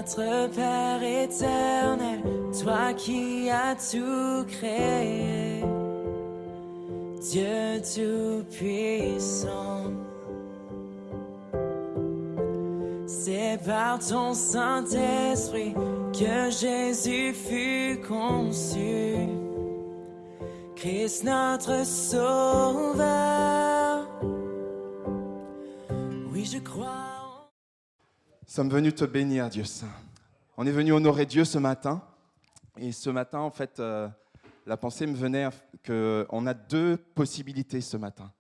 Notre Père éternel, toi qui as tout créé, Dieu tout-puissant, c'est par ton Saint-Esprit que Jésus fut conçu, Christ notre Sauveur. Oui, je crois. Nous sommes venus te bénir, Dieu Saint. On est venu honorer Dieu ce matin. Et ce matin, en fait, la pensée me venait qu'on a deux possibilités ce matin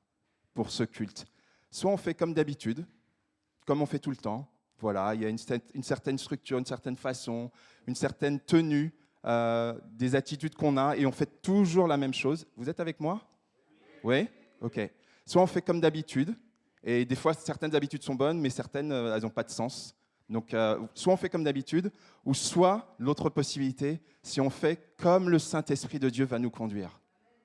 pour ce culte. Soit on fait comme d'habitude, comme on fait tout le temps. Voilà, il y a une certaine structure, une certaine façon, une certaine tenue, des attitudes qu'on a, et on fait toujours la même chose. Vous êtes avec moi? Oui? Ok. Soit on fait comme d'habitude, et des fois, certaines habitudes sont bonnes, mais certaines, elles n'ont pas de sens. Donc, soit on fait comme d'habitude, ou soit, l'autre possibilité, si on fait comme le Saint-Esprit de Dieu va nous conduire.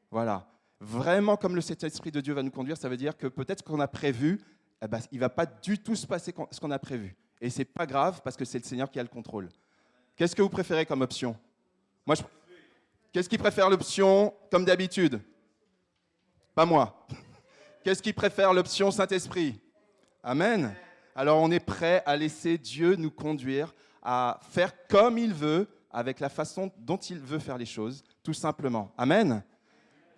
Voilà. Vraiment comme le Saint-Esprit de Dieu va nous conduire, ça veut dire que peut-être ce qu'on a prévu, eh ben, il ne va pas du tout se passer ce qu'on a prévu. Et ce n'est pas grave, parce que c'est le Seigneur qui a le contrôle. Qu'est-ce que vous préférez comme option? Qu'est-ce qui préfère l'option comme d'habitude? Pas moi. Qu'est-ce qui préfère l'option Saint-Esprit? Amen. Alors on est prêt à laisser Dieu nous conduire, à faire comme il veut, avec la façon dont il veut faire les choses, tout simplement. Amen.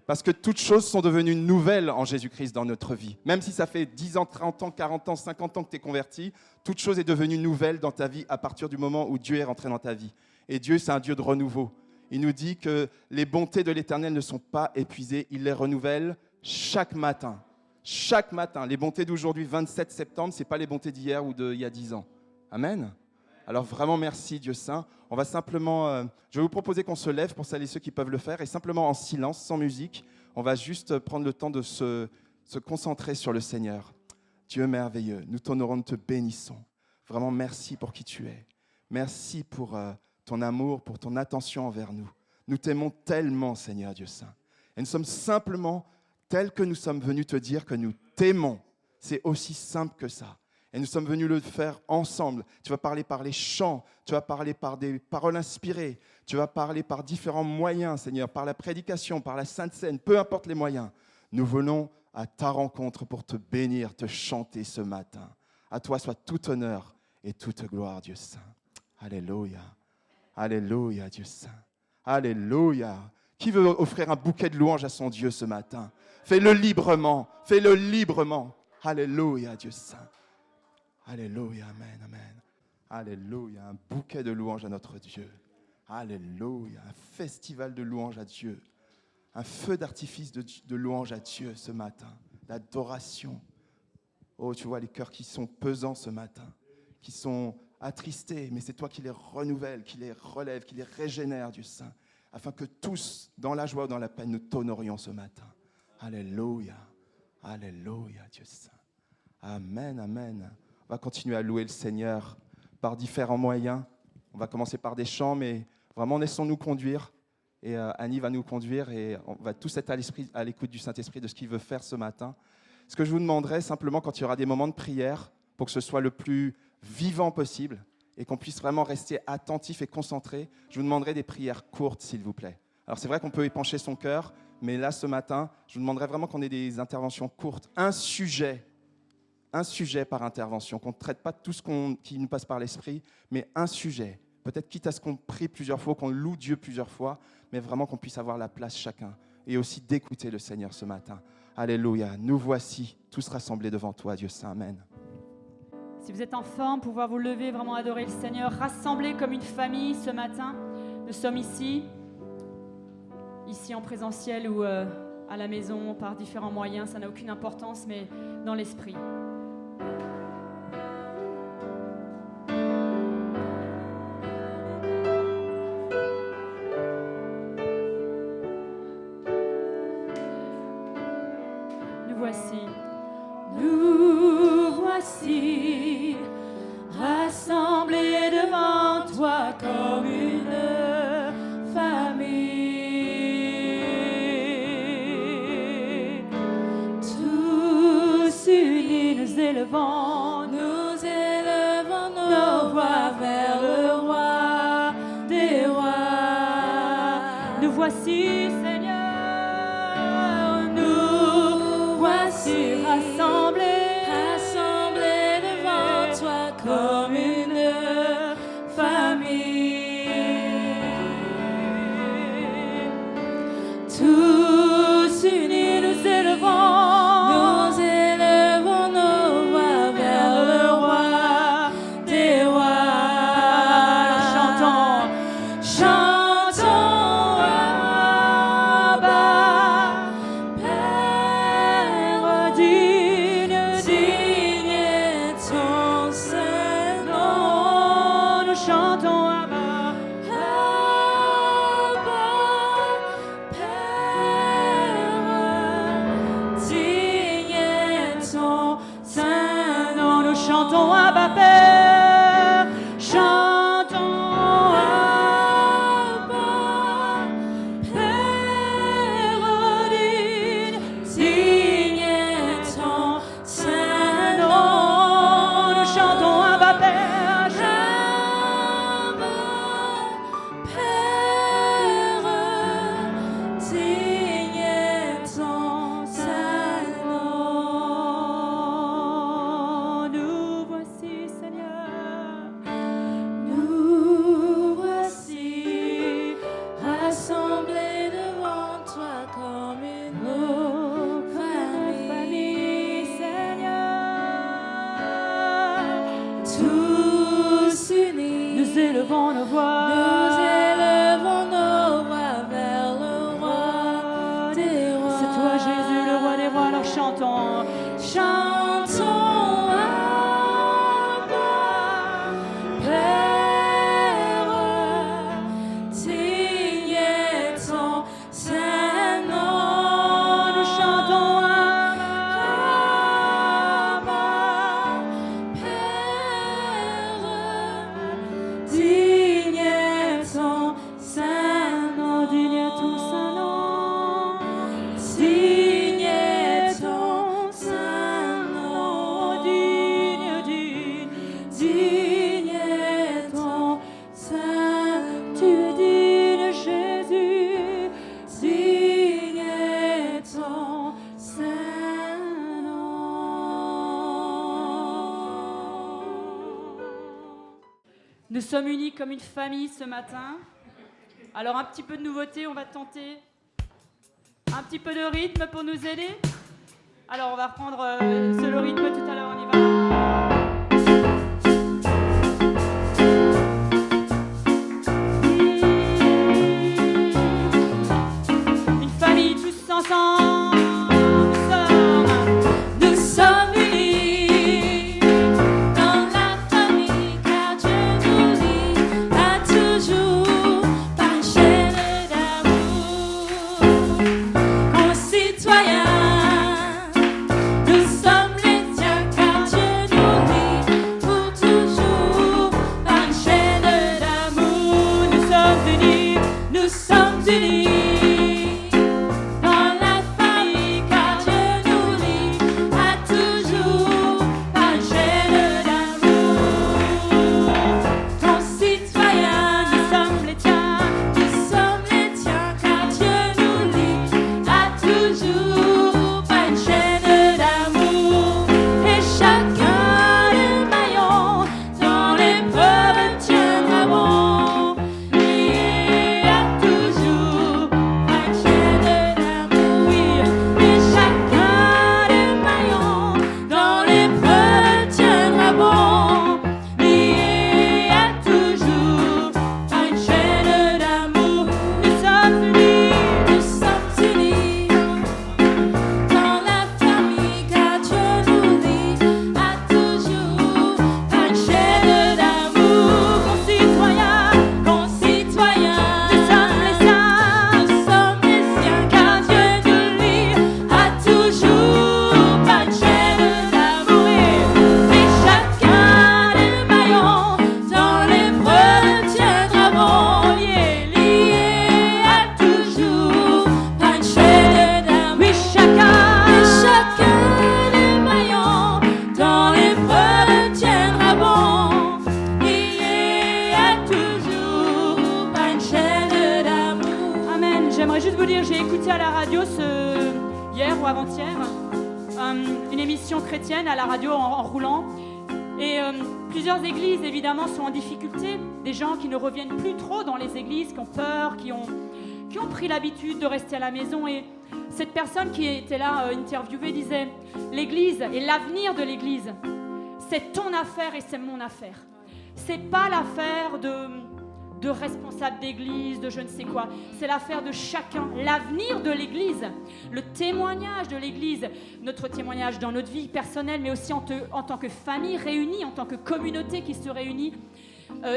Parce que toutes choses sont devenues nouvelles en Jésus-Christ dans notre vie. Même si ça fait 10 ans, 30 ans, 40 ans, 50 ans que tu es converti, toute chose est devenue nouvelle dans ta vie à partir du moment où Dieu est rentré dans ta vie. Et Dieu, c'est un Dieu de renouveau. Il nous dit que les bontés de l'Éternel ne sont pas épuisées, il les renouvelle chaque matin. Chaque matin. Les bontés d'aujourd'hui, 27 septembre, ce n'est pas les bontés d'hier ou d'il y a 10 ans. Amen. Alors vraiment, merci Dieu Saint. On va simplement, je vais vous proposer qu'on se lève pour celles et ceux qui peuvent le faire, et simplement en silence, sans musique, on va juste prendre le temps de se concentrer sur le Seigneur. Dieu merveilleux, nous t'honorons, nous te bénissons. Vraiment, merci pour qui tu es. Merci pour ton amour, pour ton attention envers nous. Nous t'aimons tellement, Seigneur Dieu Saint. Et nous sommes simplement tels que nous sommes venus te dire que nous t'aimons. C'est aussi simple que ça. Et nous sommes venus le faire ensemble. Tu vas parler par les chants, tu vas parler par des paroles inspirées, tu vas parler par différents moyens, Seigneur, par la prédication, par la Sainte Seine, peu importe les moyens. Nous venons à ta rencontre pour te bénir, te chanter ce matin. À toi soit tout honneur et toute gloire, Dieu Saint. Alléluia. Alléluia, Dieu Saint. Alléluia. Qui veut offrir un bouquet de louanges à son Dieu ce matin? Fais-le librement. Fais-le librement. Alléluia, Dieu Saint. Alléluia, amen, amen. Alléluia, un bouquet de louanges à notre Dieu. Alléluia, un festival de louanges à Dieu. Un feu d'artifice de louanges à Dieu ce matin. D'adoration. Oh, tu vois les cœurs qui sont pesants ce matin, qui sont attristés, mais c'est toi qui les renouvelles, qui les relèves, qui les régénères, Dieu Saint, afin que tous, dans la joie ou dans la peine, nous t'honorions ce matin. Alléluia, alléluia, Dieu Saint. Amen, amen. On va continuer à louer le Seigneur par différents moyens. On va commencer par des chants, mais vraiment laissons-nous conduire. Et Annie va nous conduire et on va tous être à l'écoute du Saint-Esprit de ce qu'il veut faire ce matin. Ce que je vous demanderai simplement quand il y aura des moments de prière, pour que ce soit le plus vivant possible et qu'on puisse vraiment rester attentif et concentré, je vous demanderai des prières courtes, s'il vous plaît. Alors c'est vrai qu'on peut épancher son cœur, mais là ce matin, je vous demanderai vraiment qu'on ait des interventions courtes. Un sujet par intervention, qu'on ne traite pas tout ce qui nous passe par l'esprit, mais un sujet. Peut-être quitte à ce qu'on prie plusieurs fois, qu'on loue Dieu plusieurs fois, mais vraiment qu'on puisse avoir la place chacun. Et aussi d'écouter le Seigneur ce matin. Alléluia, nous voici tous rassemblés devant toi, Dieu Saint, amen. Si vous êtes en forme, pouvoir vous lever, vraiment adorer le Seigneur, rassemblés comme une famille ce matin. Nous sommes ici en présentiel ou à la maison par différents moyens, ça n'a aucune importance, mais dans l'esprit. Nous voici rassemblés devant toi comme une famille. Tous unis nous élevons nos voix vers le voici, Seigneur, nous voici rassemblés, rassemblés devant toi comme une famille. Tous unis nous élevons nos voix vers le roi des rois. Chantons, chantons, Abba, Père digne, digne est ton saint nom. nous chantons Abba. Abba, Père digne est ton saint nom. Nous chantons Abba Père, chantons Abba, Père digne, digne est ton saint nom. nous chantons Abba Père, Abba, Père digne est ton saint nom. nous voici Seigneur, Nous voici rassemblés devant toi comme une famille, Seigneur, tous unis. nous élevons nos voix, Nous élevons nos voix vers le roi des rois. c'est toi Jésus le roi des rois, alors chantons, Chantons Abba, Père digne est ton saint nom. nous chantons Abba, Père digne est ton saint nom. digne est ton saint nom. Digne est ton saint nom. Digne, digne, Digne est ton saint. tu es digne Jésus, Digne est ton saint nom. Nous sommes unis comme une famille ce matin. Alors un petit peu de nouveauté, on va tenter un petit peu de rythme pour nous aider. Alors on va reprendre le rythme tout à l'heure, on y va. Une famille tous ensemble, Nous sommes unis dans la famille car Dieu nous lie à toujours par une chaîne d'amour. Concitoyens, nous sommes les tiens car Dieu nous lie pour toujours par une chaîne d'amour. Nous sommes unis dans la famille car Dieu nous lie à toujours par une chaîne d'amour. Concitoyens, nous sommes les tiens car Dieu nous lie à toujours par une chaîne d'amour. Et chacun des maillons dans l'épreuve tiendra bon, lié à toujours dire, j'ai écouté à la radio hier ou avant-hier une émission chrétienne à la radio en roulant. Et plusieurs églises, évidemment, sont en difficulté. Des gens qui ne reviennent plus trop dans les églises, qui ont peur, qui ont pris l'habitude de rester à la maison. Et cette personne qui était là interviewée disait « L'église et l'avenir de l'église, c'est ton affaire et c'est mon affaire. C'est pas l'affaire de responsable d'église, de je ne sais quoi. C'est l'affaire de chacun. L'avenir de l'église, le témoignage de l'église, notre témoignage dans notre vie personnelle, mais aussi en tant que famille réunie, en tant que communauté qui se réunit.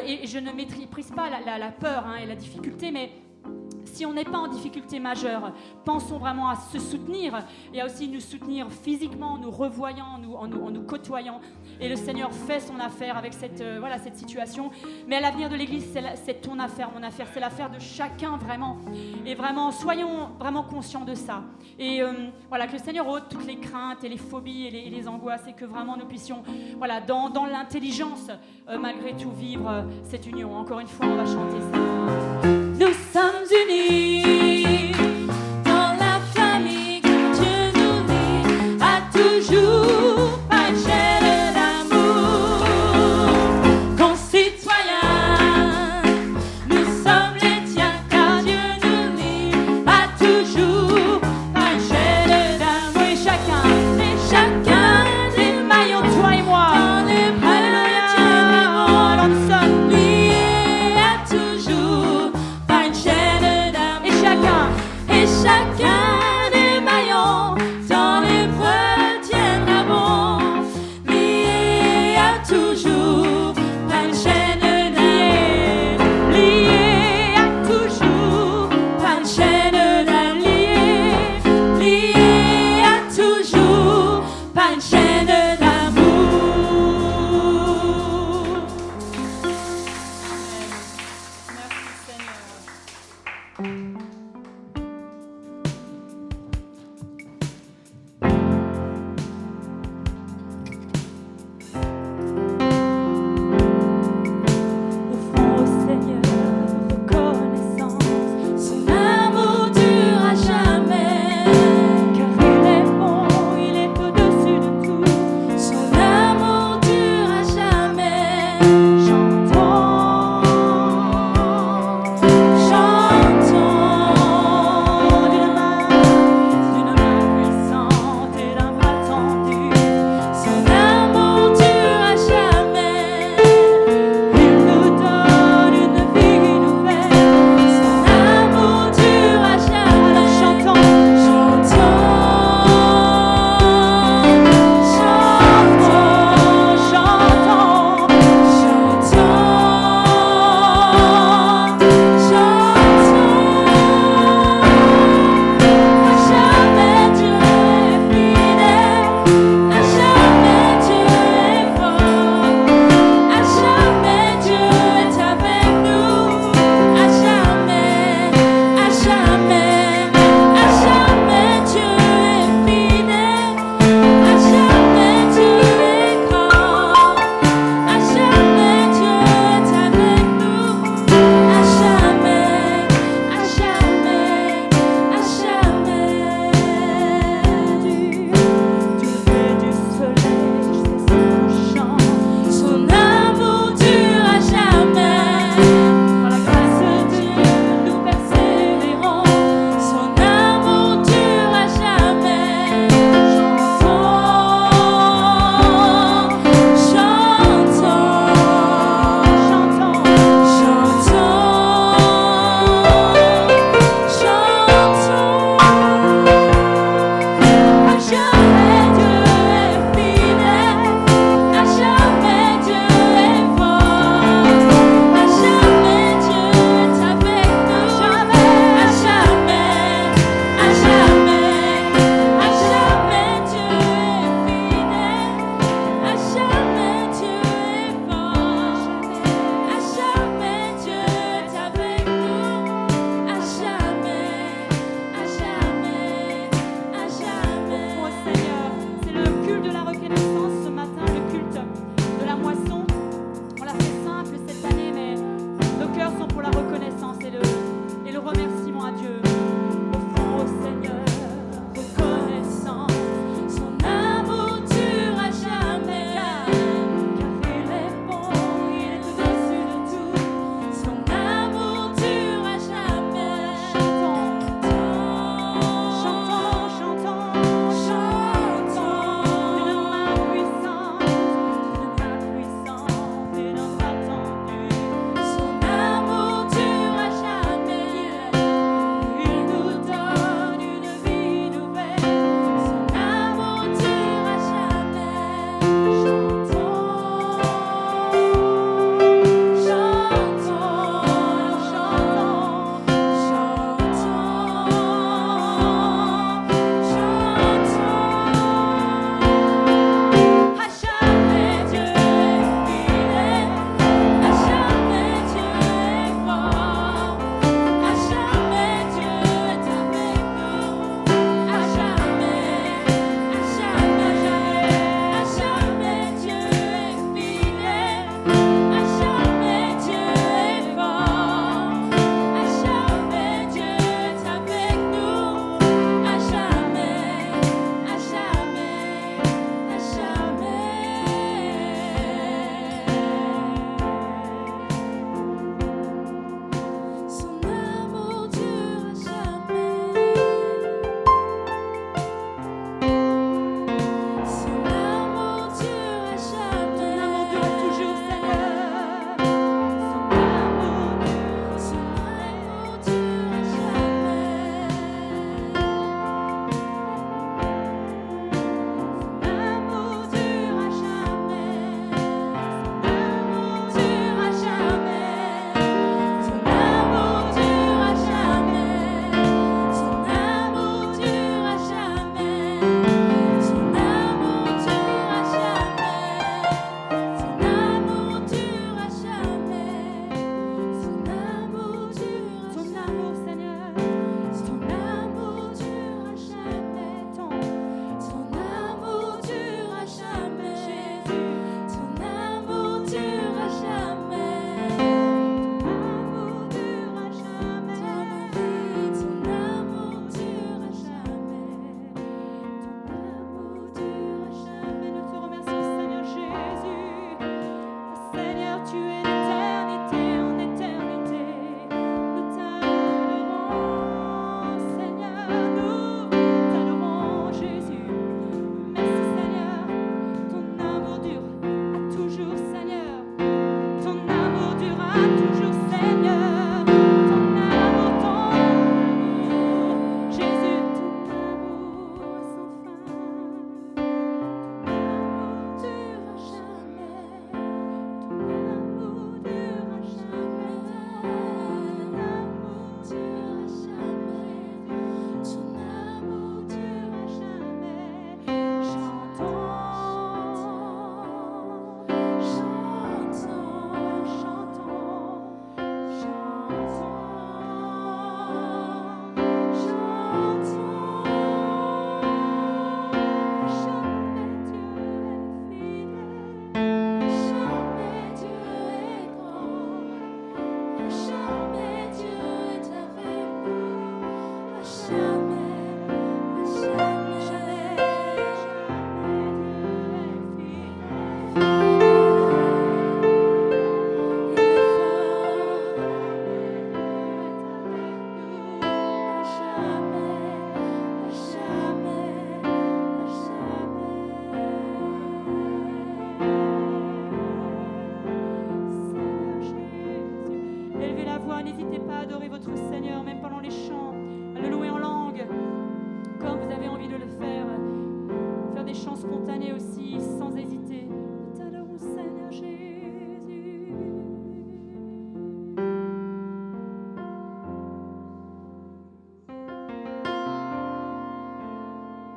Et je ne méprise pas la peur et la difficulté, mais si on n'est pas en difficulté majeure, pensons vraiment à se soutenir et à aussi nous soutenir physiquement, en nous revoyant, en nous côtoyant. Et le Seigneur fait son affaire avec cette situation. Mais à l'avenir de l'Église, c'est ton affaire, mon affaire. C'est l'affaire de chacun vraiment. Et vraiment, soyons vraiment conscients de ça. Et que le Seigneur ôte toutes les craintes et les phobies et les angoisses et que vraiment nous puissions, dans l'intelligence, malgré tout, vivre cette union. Encore une fois, on va chanter ça. Nous sommes unis dans la famille que Dieu nous lie à toujours par une chaîne d'amour. Concitoyens, nous sommes les tiens car Dieu nous lie à toujours par une chaîne d'amour. Et chacun des maillons, toi et moi, dans les bras de Dieu, alors nous sommes liés à toujours par une chaîne d'amour. Et chacun des maillons dans l'épreuve tiendra bon, lié à toujours par une chaîne d'amour, lié à toujours par une chaîne d'amour, lié à toujours par une chaîne d'amour. Merci Seigneur. Offrons au Seigneur reconnaissance, son amour durera jamais, car il est bon, il est au-dessus de tout, son amour durera jamais. Chantons, chantons. jamais Dieu est avec nous. À jamais, Élevez la voix, n'hésitez pas à adorer votre Seigneur, même pendant les chants, à le louer en langue, comme vous avez envie de le faire. Faire des chants spontanés aussi, sans hésiter. Nous t'adorons, Seigneur Jésus.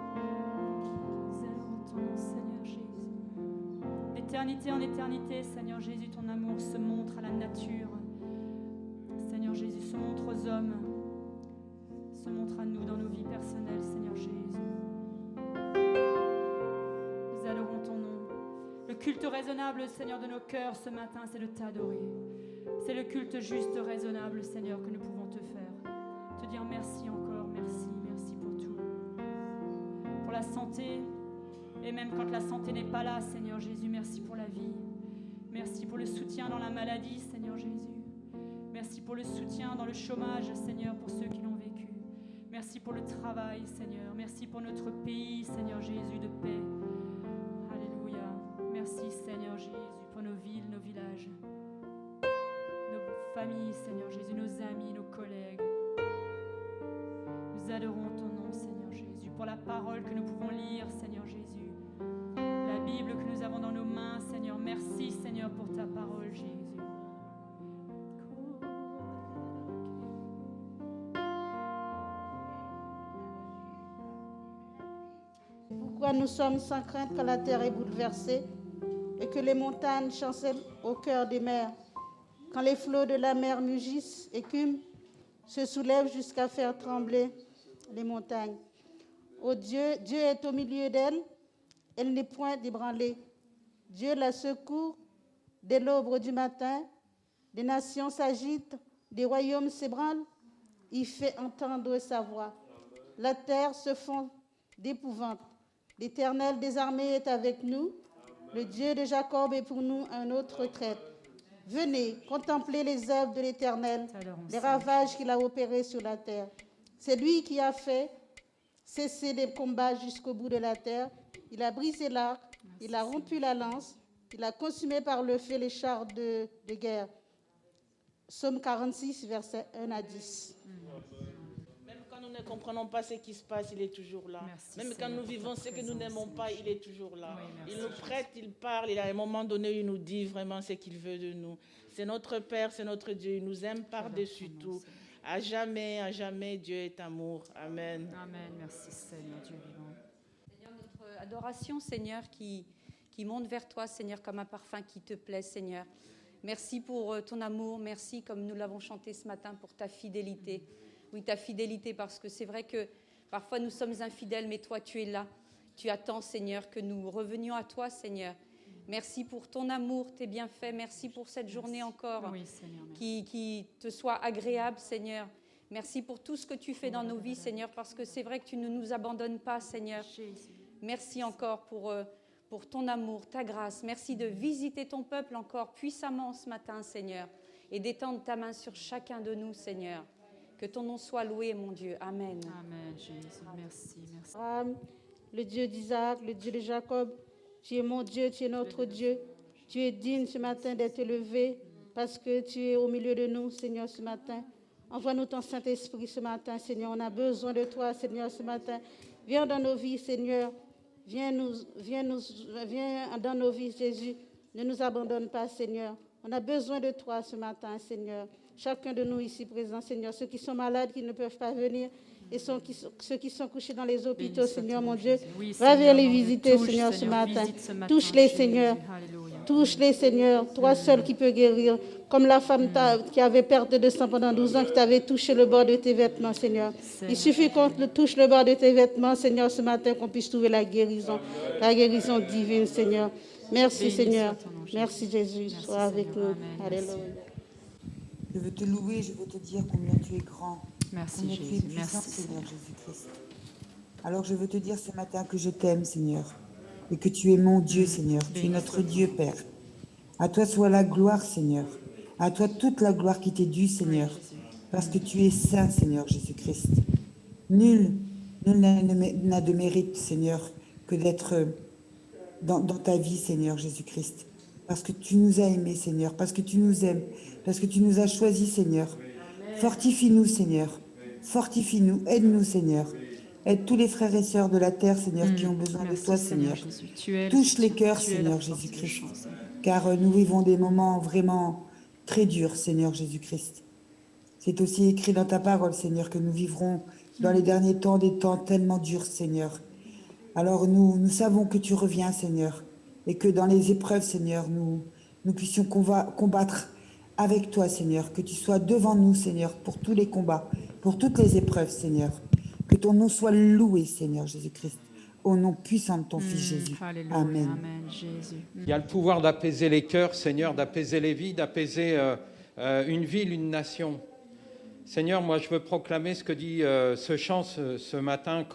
Nous adorons ton nom, Seigneur Jésus. D'éternité en éternité, Seigneur Jésus, ton amour se montre à la nature. Seigneur Jésus, se montre aux hommes, se montre à nous dans nos vies personnelles, Seigneur Jésus. Nous adorons ton nom. Le culte raisonnable, Seigneur, de nos cœurs ce matin, c'est de t'adorer. C'est le culte juste, raisonnable, Seigneur, que nous pouvons te faire. Te dire merci encore, merci, merci pour tout. Pour la santé, et même quand la santé n'est pas là, Seigneur Jésus, merci pour la vie. Merci pour le soutien dans la maladie, Seigneur Jésus. Merci pour le soutien dans le chômage, Seigneur, pour ceux qui l'ont vécu. Merci pour le travail, Seigneur. Merci pour notre pays, Seigneur Jésus, de paix. Alléluia. Merci, Seigneur Jésus, pour nos villes, nos villages, nos familles, Seigneur Jésus, nos amis, nos collègues. Nous adorons ton nom, Seigneur Jésus, pour la parole que nous pouvons lire, Seigneur Jésus. La Bible que nous avons dans nos mains, Seigneur. Merci, Seigneur, pour ta parole, Jésus. Pourquoi nous sommes sans crainte quand la terre est bouleversée et que les montagnes chancellent au cœur des mers, quand les flots de la mer mugissent, écument, se soulèvent jusqu'à faire trembler les montagnes. Ô Dieu, Dieu est au milieu d'elle, elle n'est point ébranlée. Dieu la secourt dès l'aube du matin, des nations s'agitent, des royaumes s'ébranlent, il fait entendre sa voix. La terre se fond d'épouvante. L'Éternel des armées est avec nous. Le Dieu de Jacob est pour nous un autre retraite. Venez, contemplez les œuvres de l'Éternel, les ravages qu'il a opérés sur la terre. C'est lui qui a fait cesser les combats jusqu'au bout de la terre. Il a brisé l'arc, il a rompu la lance, il a consumé par le feu les chars de guerre. Psaume 46, versets 1 à 10. Quand nous ne comprenons pas ce qui se passe, il est toujours là. Merci, Même quand Seigneur, nous vivons ce que nous n'aimons Seigneur. pas, il est toujours là. Oui, merci, Il nous prête, il parle, et à un moment donné, il nous dit vraiment ce qu'il veut de nous. C'est notre Père, c'est notre Dieu, il nous aime par-dessus tout. À jamais, Dieu est amour. Amen. Amen. Merci, Seigneur, Dieu vivant. Seigneur, notre adoration, Seigneur, qui monte vers toi, Seigneur, comme un parfum qui te plaît, Seigneur. Merci pour ton amour, merci, comme nous l'avons chanté ce matin, pour ta fidélité. Oui, ta fidélité, parce que c'est vrai que parfois nous sommes infidèles, mais toi, tu es là. Tu attends, Seigneur, que nous revenions à toi, Seigneur. Merci pour ton amour, tes bienfaits. Merci pour cette journée encore Oui, Seigneur, merci. qui te soit agréable, Seigneur. Merci pour tout ce que tu fais dans nos vies, Seigneur, parce que c'est vrai que tu ne nous abandonnes pas, Seigneur. Merci encore pour ton amour, ta grâce. Merci de visiter ton peuple encore puissamment ce matin, Seigneur, et d'étendre ta main sur chacun de nous, Seigneur. Que ton nom soit loué, mon Dieu. Amen. Amen, Jésus. Merci, merci. Abraham, le Dieu d'Isaac, le Dieu de Jacob, tu es mon Dieu, tu es notre Dieu. Tu es digne ce matin d'être élevé parce que tu es au milieu de nous, Seigneur, ce matin. Envoie-nous ton Saint-Esprit ce matin, Seigneur. On a besoin de toi, Seigneur, ce matin. Viens dans nos vies, Seigneur. Viens dans nos vies, Jésus. Ne nous abandonne pas, Seigneur. On a besoin de toi ce matin, Seigneur. Chacun de nous ici présents, Seigneur. Ceux qui sont malades, qui ne peuvent pas venir, et ceux qui sont couchés dans les hôpitaux, Seigneur, mon Dieu. Va vers les visiter, Seigneur, ce matin. Touche-les, Seigneur. Touche-les, Seigneur. Toi seul qui peux guérir. Comme la femme qui avait perte de sang pendant 12 ans, qui t'avait touché le bord de tes vêtements, Seigneur. Il suffit qu'on touche le bord de tes vêtements, Seigneur, ce matin, qu'on puisse trouver la guérison divine, Seigneur. Merci, Seigneur. Merci, Jésus. Sois avec nous. Alléluia. Je veux te louer, je veux te dire combien tu es grand, Merci combien tu es Jésus. puissant, Merci Seigneur Seigneur. Jésus-Christ. Alors je veux te dire ce matin que je t'aime, Seigneur, et que tu es mon Dieu, Seigneur. Tu es Béni notre sois-tu. Dieu, Père. À toi soit la gloire, Seigneur. À toi toute la gloire qui t'est due, Seigneur, parce que tu es saint, Seigneur Jésus-Christ. Nul n'a de mérite, Seigneur, que d'être dans ta vie, Seigneur Jésus-Christ. Parce que tu nous as aimés, Seigneur, parce que tu nous aimes, parce que tu nous as choisis, Seigneur. Fortifie-nous, Seigneur. Fortifie-nous, aide-nous, Seigneur. Aide tous les frères et sœurs de la terre, Seigneur, qui ont besoin Merci de toi, Seigneur Seigneur. Jésus. Tu es Touche les cœurs, tu es la Seigneur force de Jésus-Christ. chance. Car nous vivons des moments vraiment très durs, Seigneur Jésus-Christ. C'est aussi écrit dans ta parole, Seigneur, que nous vivrons dans les derniers temps des temps tellement durs, Seigneur. Alors nous savons que tu reviens, Seigneur, et que dans les épreuves, Seigneur, nous puissions combattre avec toi, Seigneur, que tu sois devant nous, Seigneur, pour tous les combats, pour toutes les épreuves, Seigneur. Que ton nom soit loué, Seigneur Jésus-Christ, au nom puissant de ton Fils Jésus. Alléluia. Amen. Amen, Jésus. Il y a le pouvoir d'apaiser les cœurs, Seigneur, d'apaiser les vies, d'apaiser une ville, une nation. Seigneur, moi je veux proclamer ce que dit ce chant ce matin.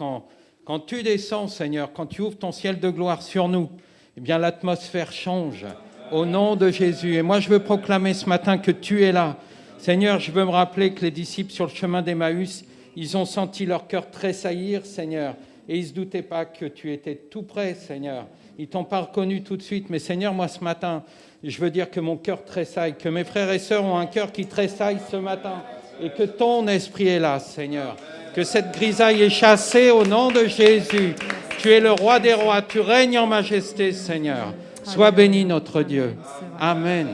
Quand tu descends, Seigneur, quand tu ouvres ton ciel de gloire sur nous, eh bien l'atmosphère change au nom de Jésus. Et moi je veux proclamer ce matin que tu es là. Seigneur, je veux me rappeler que les disciples sur le chemin d'Emmaüs, ils ont senti leur cœur tressaillir, Seigneur, et ils ne se doutaient pas que tu étais tout près, Seigneur. Ils ne t'ont pas reconnu tout de suite. Mais Seigneur, moi ce matin, je veux dire que mon cœur tressaille, que mes frères et sœurs ont un cœur qui tressaille ce matin, et que ton esprit est là, Seigneur. Que cette grisaille est chassée au nom de Jésus. Tu es le roi des rois, tu règnes en majesté, Seigneur. Sois béni, notre Dieu. Amen.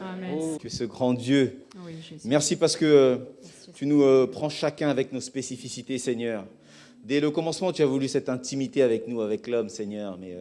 Amen. Tu es ce grand Dieu. Oui, Jésus. Merci parce que tu nous prends chacun avec nos spécificités, Seigneur. Dès le commencement, tu as voulu cette intimité avec nous, avec l'homme, Seigneur. Mais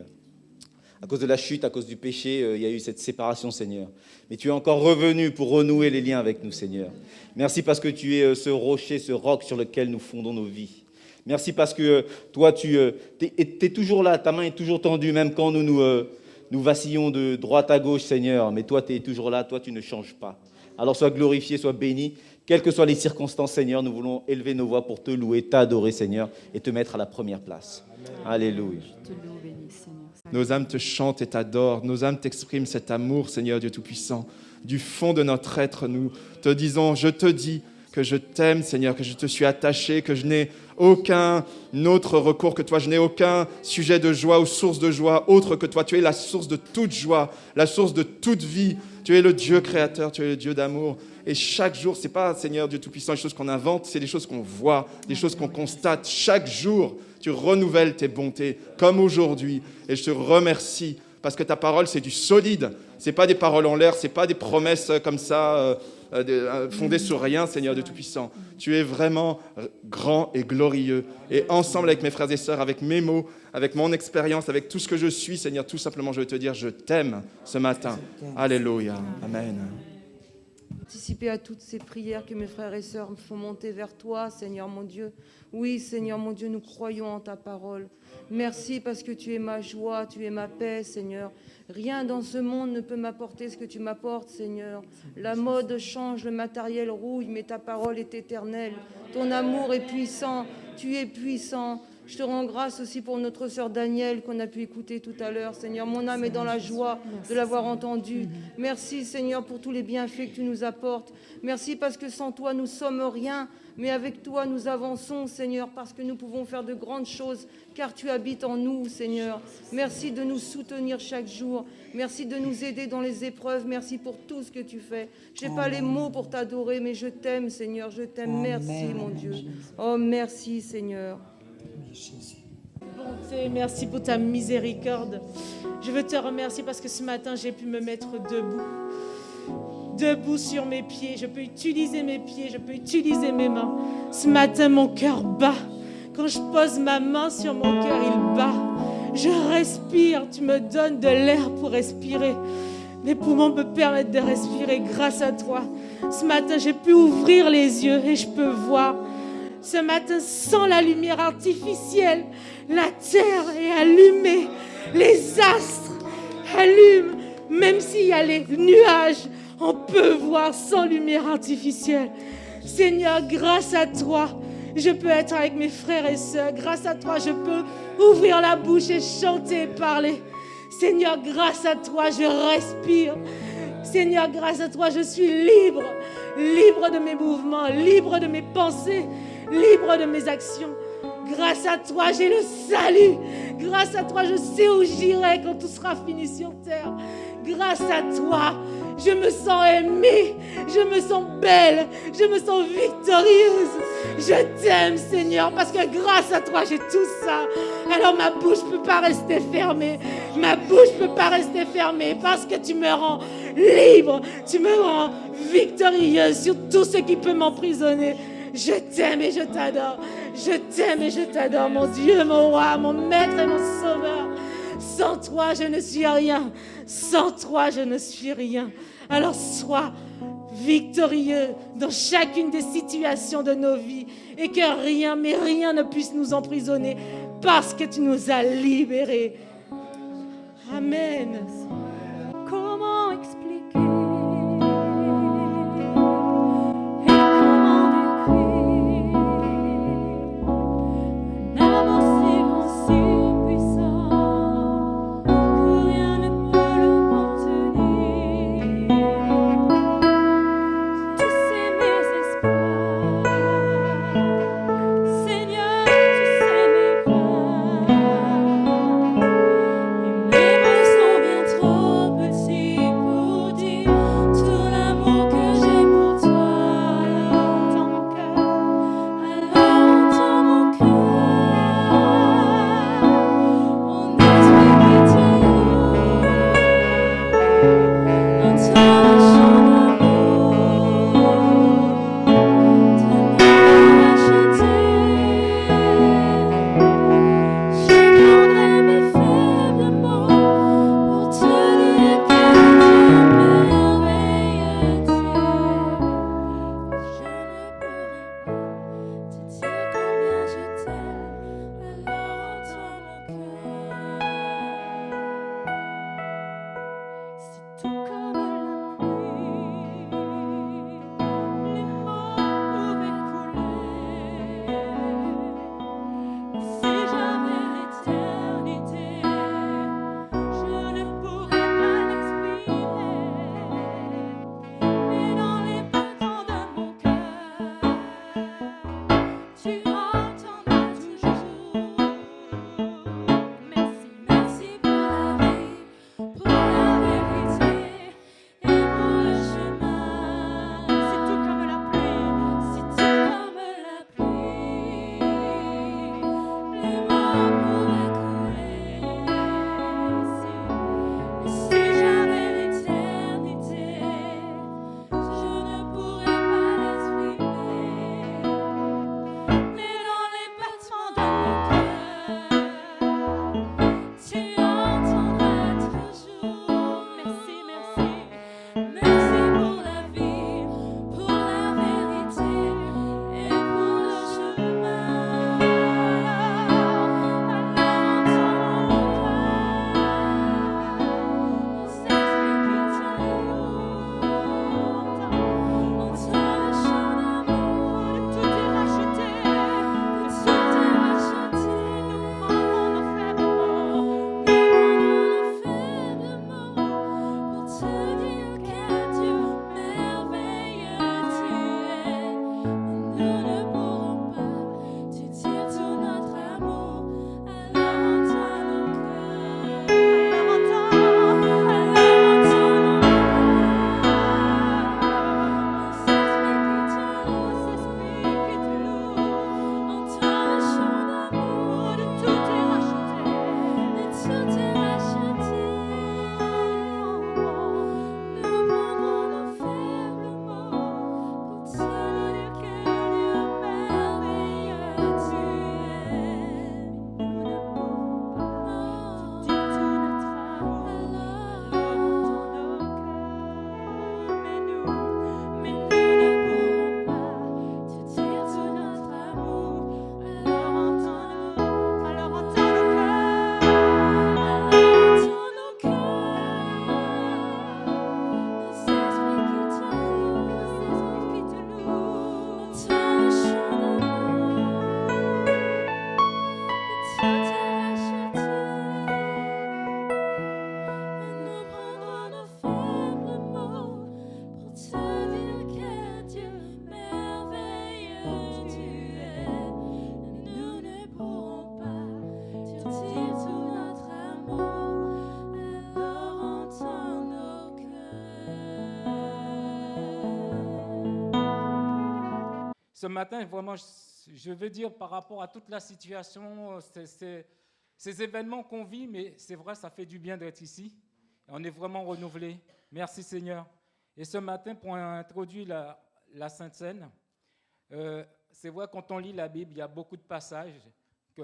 à cause de la chute, à cause du péché, il y a eu cette séparation, Seigneur. Mais tu es encore revenu pour renouer les liens avec nous, Seigneur. Merci parce que tu es ce rocher, ce roc sur lequel nous fondons nos vies. Merci parce que toi, tu es toujours là, ta main est toujours tendue, même quand nous vacillons de droite à gauche, Seigneur. Mais toi, tu es toujours là, toi, tu ne changes pas. Alors sois glorifié, sois béni. Quelles que soient les circonstances, Seigneur, nous voulons élever nos voix pour te louer, t'adorer, Seigneur, et te mettre à la première place. Amen. Alléluia. Je te loue, béni, Seigneur. Nos âmes te chantent et t'adorent. Nos âmes t'expriment cet amour, Seigneur Dieu Tout-Puissant. Du fond de notre être, nous te disons, je te dis que je t'aime, Seigneur, que je te suis attaché, que je n'ai aucun autre recours que toi. Je n'ai aucun sujet de joie ou source de joie autre que toi. Tu es la source de toute joie, la source de toute vie. Tu es le Dieu créateur, tu es le Dieu d'amour. Et chaque jour, ce n'est pas, Seigneur Dieu Tout-Puissant, les choses qu'on invente, c'est des choses qu'on voit, des choses qu'on constate. Chaque jour, tu renouvelles tes bontés, comme aujourd'hui. Et je te remercie, parce que ta parole, c'est du solide. Ce n'est pas des paroles en l'air, ce n'est pas des promesses comme ça, fondées sur rien, Seigneur Dieu Tout-Puissant. Tu es vraiment grand et glorieux. Et ensemble avec mes frères et sœurs, avec mes mots, avec mon expérience, avec tout ce que je suis, Seigneur, tout simplement, je veux te dire, je t'aime ce matin. Alléluia. Amen. Participer à toutes ces prières que mes frères et sœurs me font monter vers toi, Seigneur mon Dieu. Oui, Seigneur mon Dieu, nous croyons en ta parole. Merci parce que tu es ma joie, tu es ma paix, Seigneur. Rien dans ce monde ne peut m'apporter ce que tu m'apportes, Seigneur. La mode change, le matériel rouille, mais ta parole est éternelle. Ton amour est puissant, tu es puissant. Je te rends grâce aussi pour notre sœur Danielle qu'on a pu écouter tout à l'heure. Seigneur, mon âme est dans la joie de l'avoir entendue. Merci, Seigneur, pour tous les bienfaits que tu nous apportes. Merci parce que sans toi, nous sommes rien. Mais avec toi, nous avançons, Seigneur, parce que nous pouvons faire de grandes choses, car tu habites en nous, Seigneur. Merci de nous soutenir chaque jour. Merci de nous aider dans les épreuves. Merci pour tout ce que tu fais. Je n'ai pas les mots pour t'adorer, mais je t'aime, Seigneur. Je t'aime. Merci, mon Dieu. Oh, merci, Seigneur. Bonté, merci pour ta miséricorde. Je veux te remercier parce que ce matin, j'ai pu me mettre debout sur mes pieds. Je peux utiliser mes pieds, je peux utiliser mes mains. Ce matin, mon cœur bat. Quand je pose ma main sur mon cœur, il bat. Je respire, tu me donnes de l'air pour respirer. Mes poumons me permettent de respirer grâce à toi. Ce matin, j'ai pu ouvrir les yeux et je peux voir. Ce matin, sans la lumière artificielle, la terre est allumée, les astres allument, même s'il y a les nuages, on peut voir sans lumière artificielle. Seigneur, grâce à toi, je peux être avec mes frères et sœurs. Grâce à toi, je peux ouvrir la bouche et chanter et parler. Seigneur, grâce à toi, je respire. Seigneur, grâce à toi, je suis libre. Libre de mes mouvements, libre de mes pensées, libre de mes actions. Grâce à toi, j'ai le salut. Grâce à toi, je sais où j'irai quand tout sera fini sur terre. Grâce à toi, je me sens aimée, je me sens belle, je me sens victorieuse. Je t'aime, Seigneur, parce que grâce à toi, j'ai tout ça. Alors ma bouche ne peut pas rester fermée. Ma bouche ne peut pas rester fermée parce que tu me rends libre. Tu me rends victorieuse sur tout ce qui peut m'emprisonner. Je t'aime et je t'adore. Je t'aime et je t'adore, mon Dieu, mon roi, mon maître et mon sauveur. Sans toi, je ne suis rien. Sans toi, je ne suis rien. Alors sois victorieux dans chacune des situations de nos vies et que rien, mais rien ne puisse nous emprisonner parce que tu nous as libérés. Amen. Comment expliquer et comment décrire un amour si grand, si puissant que rien ne peut le contenir. Tu sais mes espoirs, Seigneur, tu sais mes craintes, et mes mots sont bien trop ce matin, vraiment, je veux dire par rapport à toute la situation, ces événements qu'on vit, mais c'est vrai, ça fait du bien d'être ici. On est vraiment renouvelés. Merci Seigneur. Et ce matin, pour introduire la Sainte Seine, c'est vrai, quand on lit la Bible, il y a beaucoup de passages que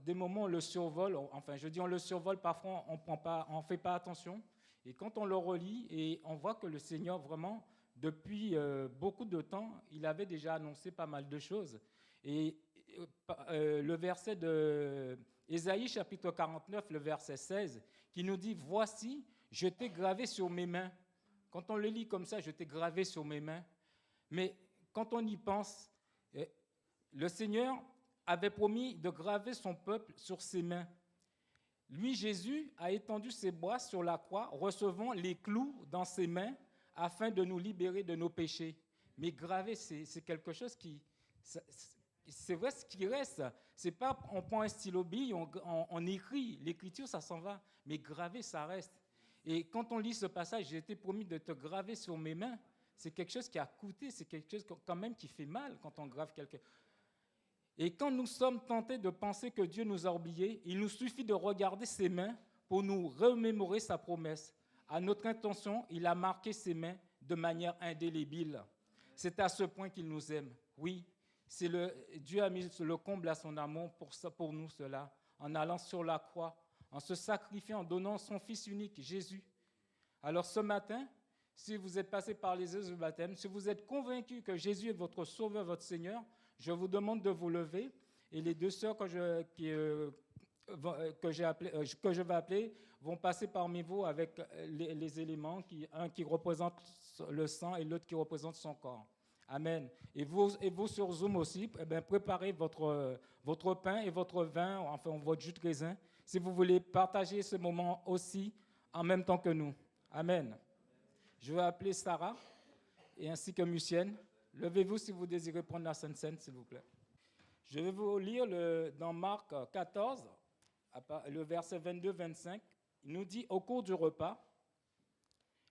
des moments on le survole, enfin je dis on le survole, parfois on ne fait pas attention. Et quand on le relit, et on voit que le Seigneur vraiment, depuis beaucoup de temps, il avait déjà annoncé pas mal de choses. Et le verset de Ésaïe chapitre 49, le verset 16, qui nous dit « Voici, je t'ai gravé sur mes mains ». Quand on le lit comme ça, je t'ai gravé sur mes mains. Mais quand on y pense, le Seigneur avait promis de graver son peuple sur ses mains. Lui, Jésus, a étendu ses bras sur la croix, recevant les clous dans ses mains afin de nous libérer de nos péchés. Mais graver, c'est quelque chose qui... C'est vrai ce qui reste. C'est pas on prend un stylo bille, on écrit. L'écriture, ça s'en va. Mais graver, ça reste. Et quand on lit ce passage, j'ai été promis de te graver sur mes mains. C'est quelque chose qui a coûté, c'est quelque chose quand même qui fait mal quand on grave quelqu'un. Et quand nous sommes tentés de penser que Dieu nous a oubliés, il nous suffit de regarder ses mains pour nous remémorer sa promesse. À notre intention, il a marqué ses mains de manière indélébile. C'est à ce point qu'il nous aime. Oui, Dieu a mis le comble à son amour pour nous cela, en allant sur la croix, en se sacrifiant, en donnant son Fils unique, Jésus. Alors ce matin, si vous êtes passé par les eaux du baptême, si vous êtes convaincu que Jésus est votre Sauveur, votre Seigneur, je vous demande de vous lever. Et les deux sœurs que je vais appeler vont passer parmi vous avec les éléments, un qui représente le sang et l'autre qui représente son corps. Amen. Et vous sur Zoom aussi, préparez votre pain et votre vin, enfin votre jus de raisin, si vous voulez partager ce moment aussi en même temps que nous. Amen. Je vais appeler Sarah et ainsi que Mucienne. Levez-vous si vous désirez prendre la Sainte Seine, s'il vous plaît. Je vais vous lire dans Marc 14, le verset 22-25. Il nous dit, au cours du repas,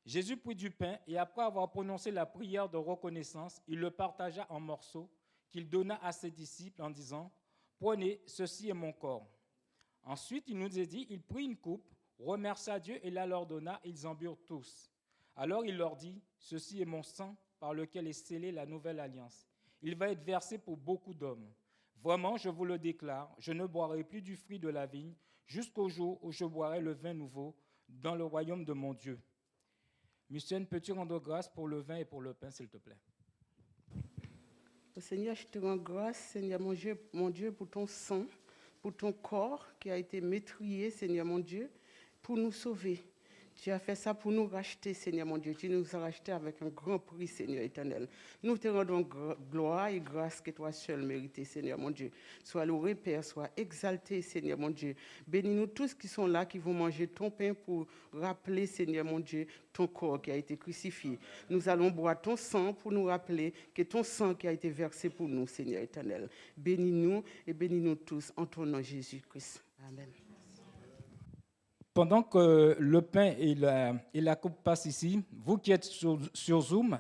Jésus prit du pain et après avoir prononcé la prière de reconnaissance, il le partagea en morceaux qu'il donna à ses disciples en disant, « Prenez, ceci est mon corps. » Ensuite, il nous est dit, il prit une coupe, remercia Dieu et la leur donna, ils en burent tous. Alors il leur dit, « Ceci est mon sang par lequel est scellée la nouvelle alliance. Il va être versé pour beaucoup d'hommes. Vraiment, je vous le déclare, je ne boirai plus du fruit de la vigne jusqu'au jour où je boirai le vin nouveau dans le royaume de mon Dieu. » Mucienne, peux-tu rendre grâce pour le vin et pour le pain, s'il te plaît? Seigneur, je te rends grâce, Seigneur mon Dieu, pour ton sang, pour ton corps qui a été métrouillé, Seigneur mon Dieu, pour nous sauver. Tu as fait ça pour nous racheter, Seigneur mon Dieu. Tu nous as rachetés avec un grand prix, Seigneur éternel. Nous te rendons gloire et grâce que toi seul mérites, Seigneur mon Dieu. Sois loué, Père, sois exalté, Seigneur mon Dieu. Bénis-nous tous qui sont là, qui vont manger ton pain pour rappeler, Seigneur mon Dieu, ton corps qui a été crucifié. Nous allons boire ton sang pour nous rappeler que ton sang qui a été versé pour nous, Seigneur éternel. Bénis-nous et bénis-nous tous en ton nom, Jésus-Christ. Amen. Pendant que le pain et la coupe passent ici, vous qui êtes sur Zoom,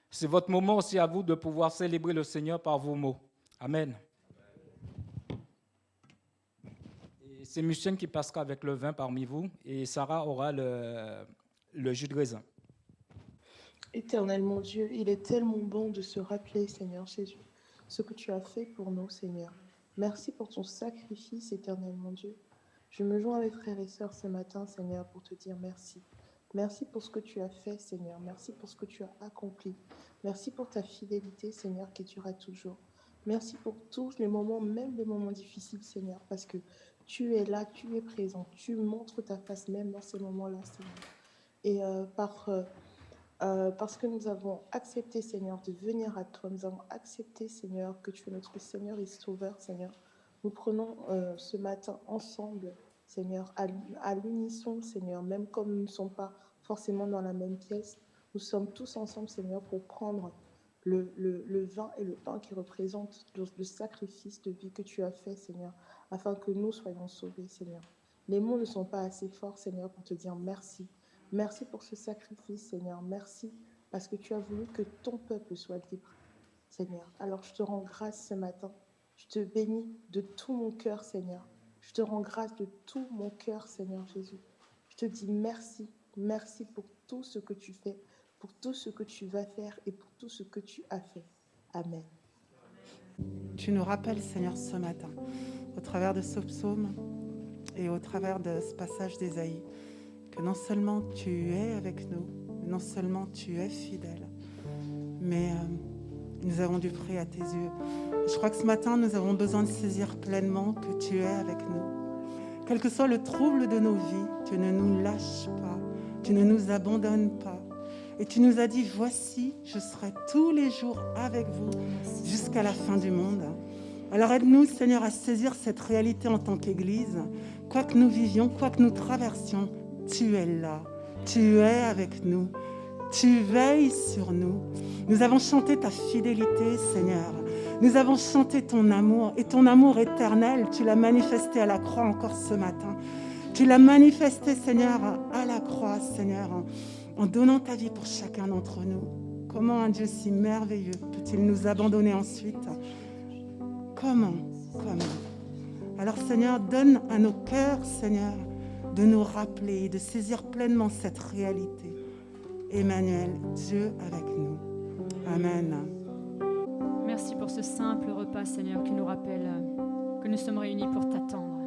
c'est votre moment aussi à vous de pouvoir célébrer le Seigneur par vos mots. Amen. Et c'est Mucienne qui passera avec le vin parmi vous et Sarah aura le jus de raisin. Éternel mon Dieu, il est tellement bon de se rappeler, Seigneur Jésus, ce que tu as fait pour nous, Seigneur. Merci pour ton sacrifice, éternel mon Dieu. Je me joins avec frères et sœurs ce matin, Seigneur, pour te dire merci. Merci pour ce que tu as fait, Seigneur. Merci pour ce que tu as accompli. Merci pour ta fidélité, Seigneur, qui durera toujours. Merci pour tous les moments, même les moments difficiles, Seigneur, parce que tu es là, tu es présent. Tu montres ta face même dans ces moments-là, Seigneur. Et parce que nous avons accepté, Seigneur, de venir à toi, nous avons accepté, Seigneur, que tu es notre Seigneur et Sauveur, Seigneur. Nous prenons ce matin ensemble, Seigneur, à l'unisson, Seigneur, même comme nous ne sommes pas forcément dans la même pièce, nous sommes tous ensemble, Seigneur, pour prendre le vin et le pain qui représentent le sacrifice de vie que tu as fait, Seigneur, afin que nous soyons sauvés, Seigneur. Les mots ne sont pas assez forts, Seigneur, pour te dire merci. Merci pour ce sacrifice, Seigneur. Merci parce que tu as voulu que ton peuple soit libre. Seigneur. Alors je te rends grâce ce matin. Je te bénis de tout mon cœur, Seigneur. Je te rends grâce de tout mon cœur, Seigneur Jésus. Je te dis merci, merci pour tout ce que tu fais, pour tout ce que tu vas faire et pour tout ce que tu as fait. Amen. Tu nous rappelles, Seigneur, ce matin, au travers de ce psaume et au travers de ce passage d'Ésaïe, que non seulement tu es avec nous, non seulement tu es fidèle, mais nous avons du prix à tes yeux. Je crois que ce matin, nous avons besoin de saisir pleinement que tu es avec nous. Quel que soit le trouble de nos vies, tu ne nous lâches pas, tu ne nous abandonnes pas. Et tu nous as dit, voici, je serai tous les jours avec vous jusqu'à la fin du monde. Alors aide-nous, Seigneur, à saisir cette réalité en tant qu'Église. Quoi que nous vivions, quoi que nous traversions, tu es là, tu es avec nous, tu veilles sur nous. Nous avons chanté ta fidélité, Seigneur. Nous avons chanté ton amour, et ton amour éternel, tu l'as manifesté à la croix encore ce matin. Tu l'as manifesté, Seigneur, à la croix, Seigneur, en donnant ta vie pour chacun d'entre nous. Comment un Dieu si merveilleux peut-il nous abandonner ensuite? Comment? Alors, Seigneur, donne à nos cœurs, Seigneur, de nous rappeler, de saisir pleinement cette réalité. Emmanuel, Dieu avec nous. Amen. Merci pour ce simple repas, Seigneur, qui nous rappelle que nous sommes réunis pour t'attendre.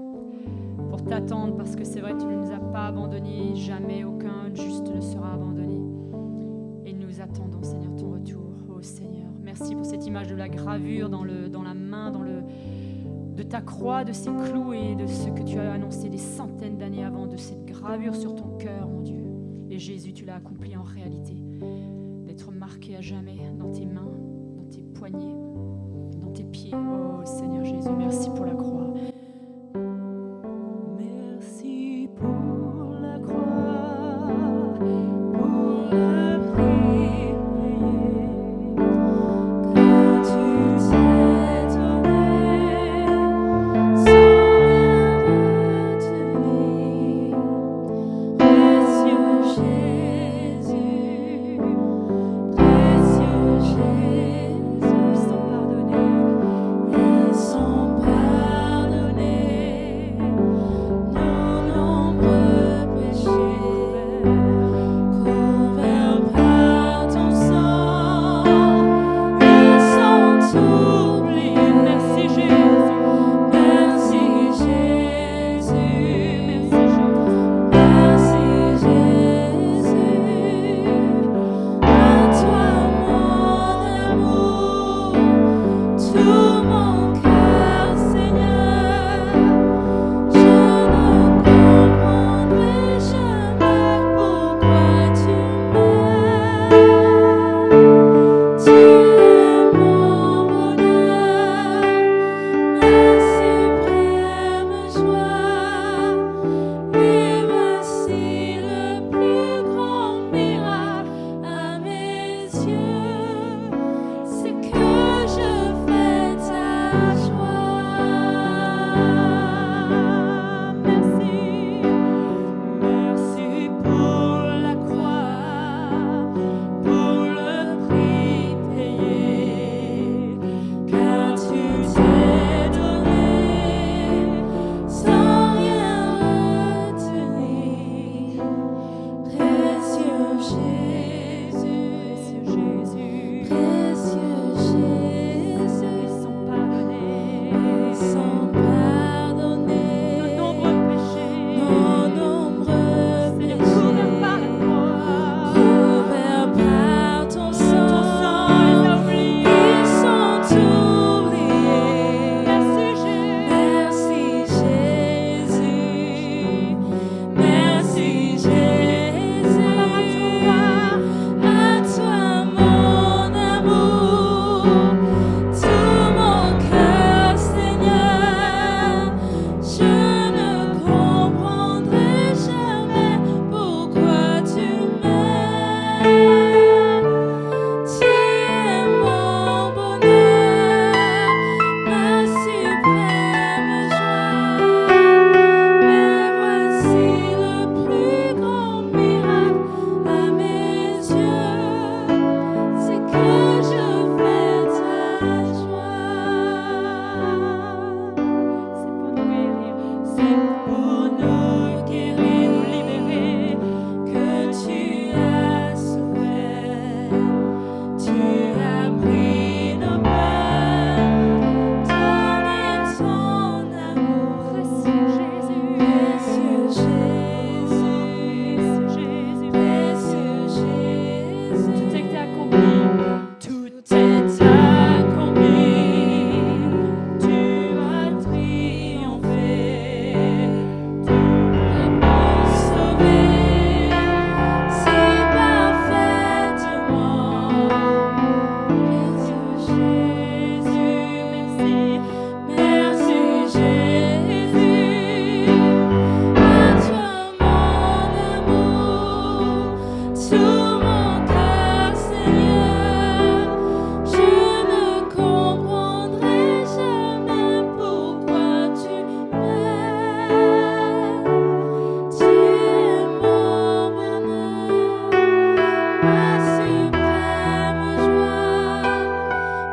Pour t'attendre, parce que c'est vrai, tu ne nous as pas abandonnés, jamais aucun juste ne sera abandonné. Et nous attendons, Seigneur, ton retour, ô Seigneur. Merci pour cette image de la gravure dans la main, de ta croix, de ces clous et de ce que tu as annoncé des centaines d'années avant, de cette gravure sur ton cœur, mon Dieu. Et Jésus, tu l'as accompli en réalité, d'être marqué à jamais dans tes mains, dans tes poignets, dans tes pieds. Oh Seigneur Jésus, merci pour la croix. Merci pour la croix, pour le prix payé, que tu t'es donné sans rien retenir. Précieux Jésus, précieux Jésus, sans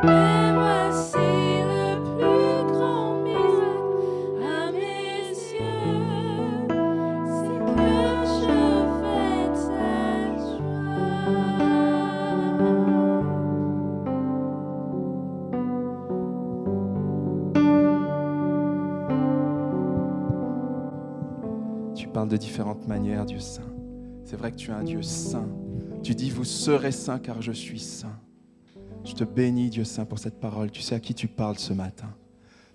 Et voici le plus grand miracle à mes yeux, c'est que je fête ta joie. Tu parles de différentes manières, Dieu saint. C'est vrai que tu es un Dieu saint. Tu dis, vous serez saints car je suis saint. Je te bénis, Dieu saint, pour cette parole. Tu sais à qui tu parles ce matin.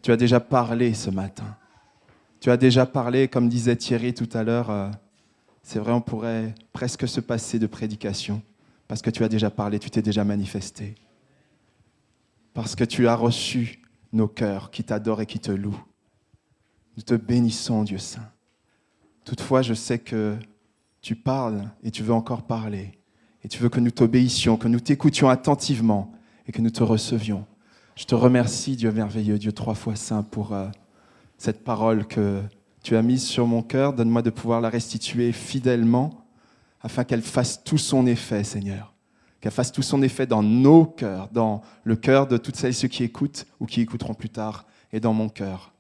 Tu as déjà parlé ce matin. Tu as déjà parlé, comme disait Thierry tout à l'heure, c'est vrai, on pourrait presque se passer de prédication, parce que tu as déjà parlé, tu t'es déjà manifesté. Parce que tu as reçu nos cœurs qui t'adorent et qui te louent. Nous te bénissons, Dieu saint. Toutefois, je sais que tu parles et tu veux encore parler. Et tu veux que nous t'obéissions, que nous t'écoutions attentivement et que nous te recevions. Je te remercie, Dieu merveilleux, Dieu 3 fois saint, pour cette parole que tu as mise sur mon cœur. Donne-moi de pouvoir la restituer fidèlement afin qu'elle fasse tout son effet, Seigneur. Qu'elle fasse tout son effet dans nos cœurs, dans le cœur de toutes celles et ceux qui écoutent ou qui écouteront plus tard, et dans mon cœur.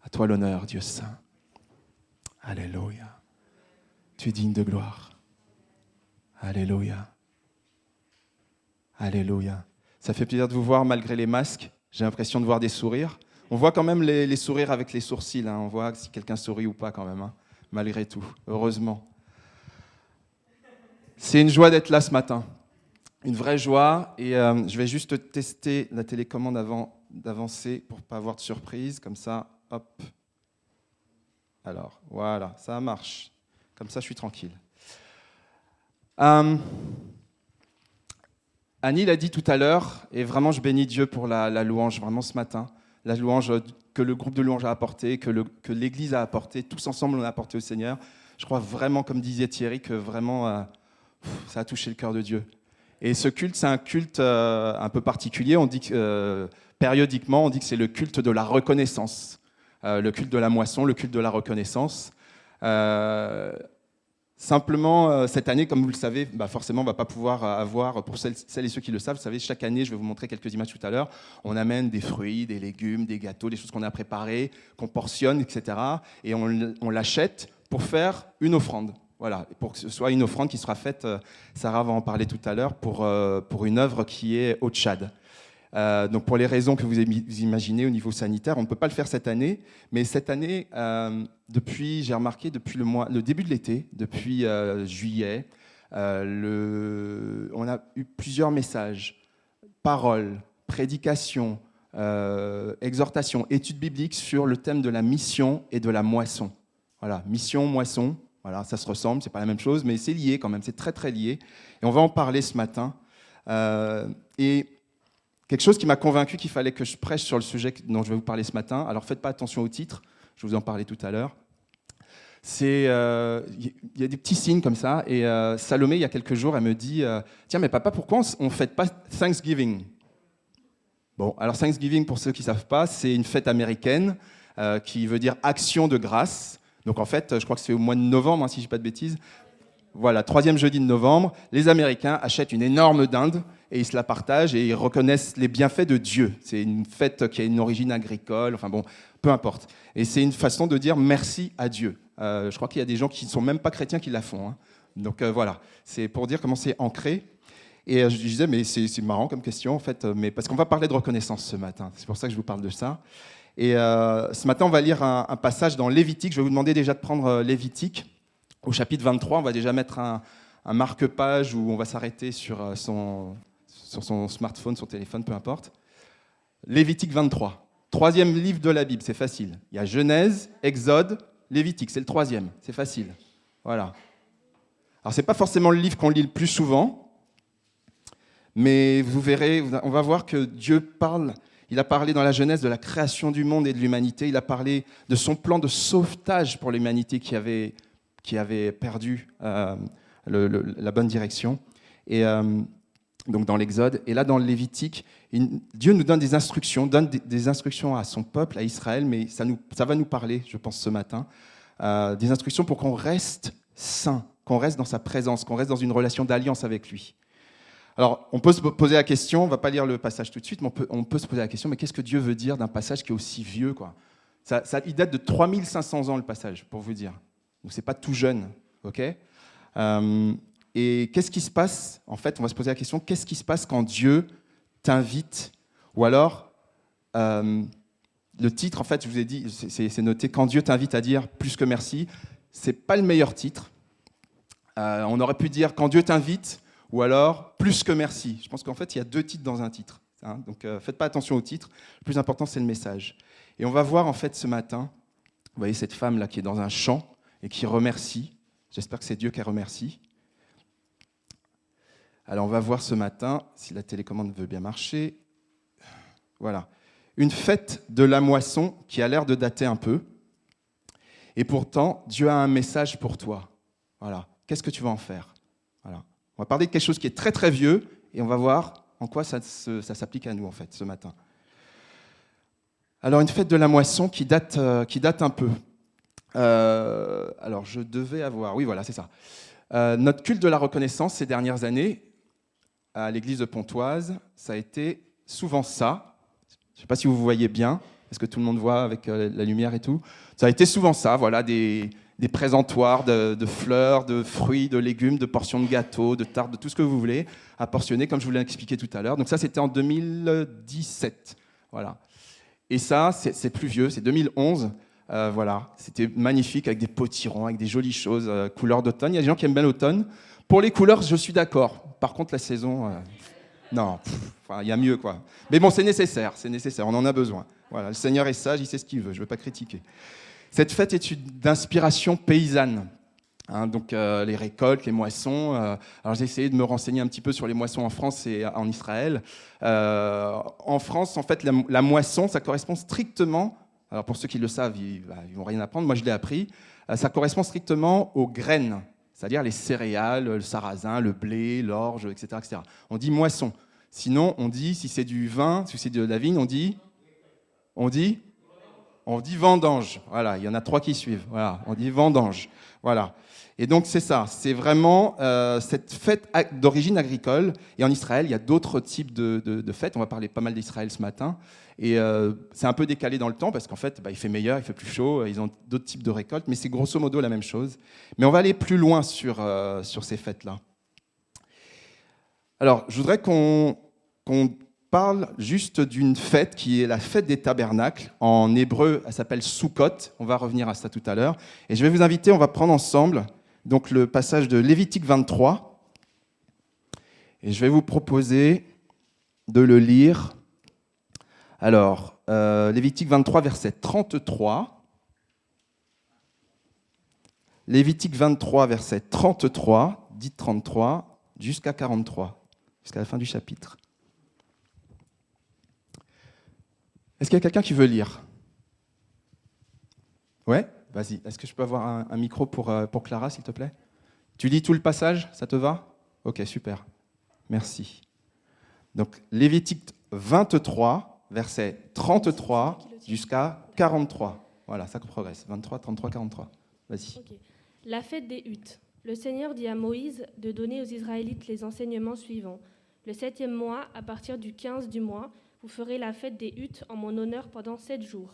À toi l'honneur, Dieu saint. Alléluia. Tu es digne de gloire. Alléluia. Alléluia. Ça fait plaisir de vous voir malgré les masques. J'ai l'impression de voir des sourires. On voit quand même les sourires avec les sourcils. On voit si quelqu'un sourit ou pas quand même, malgré tout. Heureusement. C'est une joie d'être là ce matin. Une vraie joie. Et je vais juste tester la télécommande avant d'avancer pour ne pas avoir de surprise. Comme ça, hop. Alors, voilà, ça marche. Comme ça, je suis tranquille. Annie l'a dit tout à l'heure, et vraiment, je bénis Dieu pour la louange, vraiment ce matin. La louange que le groupe de louange a apportée, que l'Église a apportée, tous ensemble, on a apporté au Seigneur. Je crois vraiment, comme disait Thierry, que vraiment, ça a touché le cœur de Dieu. Et ce culte, c'est un culte un peu particulier. On dit que, périodiquement, on dit que c'est le culte de la reconnaissance. Le culte de la moisson, le culte de la reconnaissance. Simplement, cette année, comme vous le savez, forcément, on ne va pas pouvoir avoir, pour celles et ceux qui le savent, vous savez, chaque année, je vais vous montrer quelques images tout à l'heure, on amène des fruits, des légumes, des gâteaux, des choses qu'on a préparées, qu'on portionne, etc. Et on l'achète pour faire une offrande. Voilà, pour que ce soit une offrande qui sera faite, Sarah va en parler tout à l'heure, pour une œuvre qui est au Tchad. Donc pour les raisons que vous imaginez au niveau sanitaire, on ne peut pas le faire cette année, mais cette année, j'ai remarqué depuis le début de l'été, depuis juillet, on a eu plusieurs messages, paroles, prédications, exhortations, études bibliques sur le thème de la mission et de la moisson. Voilà, mission, moisson, voilà, ça se ressemble, c'est pas la même chose, mais c'est lié quand même, c'est très très lié. Et on va en parler ce matin. Et quelque chose qui m'a convaincu qu'il fallait que je prêche sur le sujet dont je vais vous parler ce matin. Alors faites pas attention au titre, je vais vous en parler tout à l'heure. Il y a des petits signes comme ça. Et Salomé, il y a quelques jours, elle me dit tiens, mais papa, pourquoi on ne fête pas Thanksgiving ? Bon, alors Thanksgiving, pour ceux qui ne savent pas, c'est une fête américaine qui veut dire action de grâce. Donc en fait, je crois que c'est au mois de novembre, si je ne dis pas de bêtises. Voilà, 3e jeudi de novembre, les Américains achètent une énorme dinde et ils se la partagent et ils reconnaissent les bienfaits de Dieu. C'est une fête qui a une origine agricole, enfin bon, peu importe. Et c'est une façon de dire merci à Dieu. Je crois qu'il y a des gens qui ne sont même pas chrétiens qui la font. Donc voilà, c'est pour dire comment c'est ancré. Et je disais, mais c'est marrant comme question en fait, mais parce qu'on va parler de reconnaissance ce matin. C'est pour ça que je vous parle de ça. Et ce matin, on va lire un passage dans Lévitique. Je vais vous demander déjà de prendre Lévitique. Au chapitre 23, on va déjà mettre un marque-page où on va s'arrêter sur son smartphone, son téléphone, peu importe. Lévitique 23, 3e livre de la Bible, c'est facile. Il y a Genèse, Exode, Lévitique, c'est le 3e, c'est facile. Voilà. Alors, ce n'est pas forcément le livre qu'on lit le plus souvent, mais vous verrez, on va voir que Dieu parle. Il a parlé dans la Genèse de la création du monde et de l'humanité. Il a parlé de son plan de sauvetage pour l'humanité qui avait perdu la bonne direction. Et donc dans l'Exode. Et là, dans le Lévitique, Dieu nous donne des instructions, des instructions à son peuple, à Israël, mais ça va nous parler, je pense, ce matin, des instructions pour qu'on reste saint, qu'on reste dans sa présence, qu'on reste dans une relation d'alliance avec lui. Alors, on peut se poser la question, on ne va pas lire le passage tout de suite, mais on peut se poser la question, mais qu'est-ce que Dieu veut dire d'un passage qui est aussi vieux, quoi ? Il date de 3500 ans, le passage, pour vous dire. Donc, ce n'est pas tout jeune, ok ? Et qu'est-ce qui se passe ? En fait, on va se poser la question, qu'est-ce qui se passe quand Dieu t'invite ? Ou alors, le titre, en fait, je vous ai dit, c'est noté, quand Dieu t'invite à dire « plus que merci », ce n'est pas le meilleur titre. On aurait pu dire « quand Dieu t'invite », ou alors « plus que merci ». Je pense qu'en fait, il y a 2 titres dans un titre. Hein, donc, faites pas attention au titre. Le plus important, c'est le message. Et on va voir, en fait, ce matin, vous voyez cette femme-là qui est dans un champ et qui remercie. J'espère que c'est Dieu qui remercie. Alors, on va voir ce matin, si la télécommande veut bien marcher. Voilà. Une fête de la moisson qui a l'air de dater un peu. Et pourtant, Dieu a un message pour toi. Voilà. Qu'est-ce que tu vas en faire ? Voilà. On va parler de quelque chose qui est très très vieux et on va voir en quoi ça s'applique à nous en fait ce matin. Alors une fête de la moisson qui date un peu. Alors je devais avoir, oui voilà c'est ça. Notre culte de la reconnaissance ces dernières années à l'église de Pontoise, ça a été souvent ça. Je ne sais pas si vous voyez bien. Est-ce que tout le monde voit avec la lumière et tout ? Ça a été souvent ça, voilà, des présentoirs de fleurs, de fruits, de légumes, de portions de gâteaux, de tartes, de tout ce que vous voulez, à portionner, comme je vous l'ai expliqué tout à l'heure. Donc ça, c'était en 2017. Voilà. Et ça, c'est plus vieux, c'est 2011. Voilà. C'était magnifique, avec des potirons, avec des jolies choses, couleurs d'automne. Il y a des gens qui aiment bien l'automne. Pour les couleurs, je suis d'accord. Par contre, la saison... non, il y a mieux, quoi. Mais bon, c'est nécessaire, on en a besoin. Voilà, le Seigneur est sage, il sait ce qu'il veut, je ne veux pas critiquer. Cette fête est d'inspiration paysanne. Hein, donc les récoltes, les moissons. Alors j'ai essayé de me renseigner un petit peu sur les moissons en France et en Israël. En France, en fait, la moisson, ça correspond strictement, alors pour ceux qui le savent, ils vont rien apprendre, moi je l'ai appris, ça correspond strictement aux graines, c'est-à-dire les céréales, le sarrasin, le blé, l'orge, etc., etc. On dit moisson. Sinon, on dit, si c'est du vin, si c'est de la vigne, on dit vendange. Voilà, il y en a 3 qui suivent. Voilà, on dit vendange. Voilà. Et donc, c'est ça. C'est vraiment cette fête d'origine agricole. Et en Israël, il y a d'autres types de fêtes. On va parler pas mal d'Israël ce matin. Et c'est un peu décalé dans le temps parce qu'en fait, il fait meilleur, il fait plus chaud. Ils ont d'autres types de récoltes. Mais c'est grosso modo la même chose. Mais on va aller plus loin sur ces fêtes-là. Alors, je voudrais qu'on parle juste d'une fête qui est la fête des tabernacles. En hébreu, elle s'appelle Sukkot. On va revenir à ça tout à l'heure. Et je vais vous inviter, on va prendre ensemble donc, le passage de Lévitique 23. Et je vais vous proposer de le lire. Alors, Lévitique 23, verset 33. Lévitique 23, verset 33, dit 33, jusqu'à 43, jusqu'à la fin du chapitre. Est-ce qu'il y a quelqu'un qui veut lire ? Ouais ? Vas-y. Est-ce que je peux avoir un micro pour Clara, s'il te plaît ? Tu lis tout le passage, ça te va ? Ok, super. Merci. Donc, Lévitique 23, verset 33 jusqu'à 43. Voilà, ça progresse. 23, 33, 43. Vas-y. Okay. La fête des huttes. Le Seigneur dit à Moïse de donner aux Israélites les enseignements suivants. Le 7e mois, à partir du 15 du mois, vous ferez la fête des huttes en mon honneur pendant 7 jours.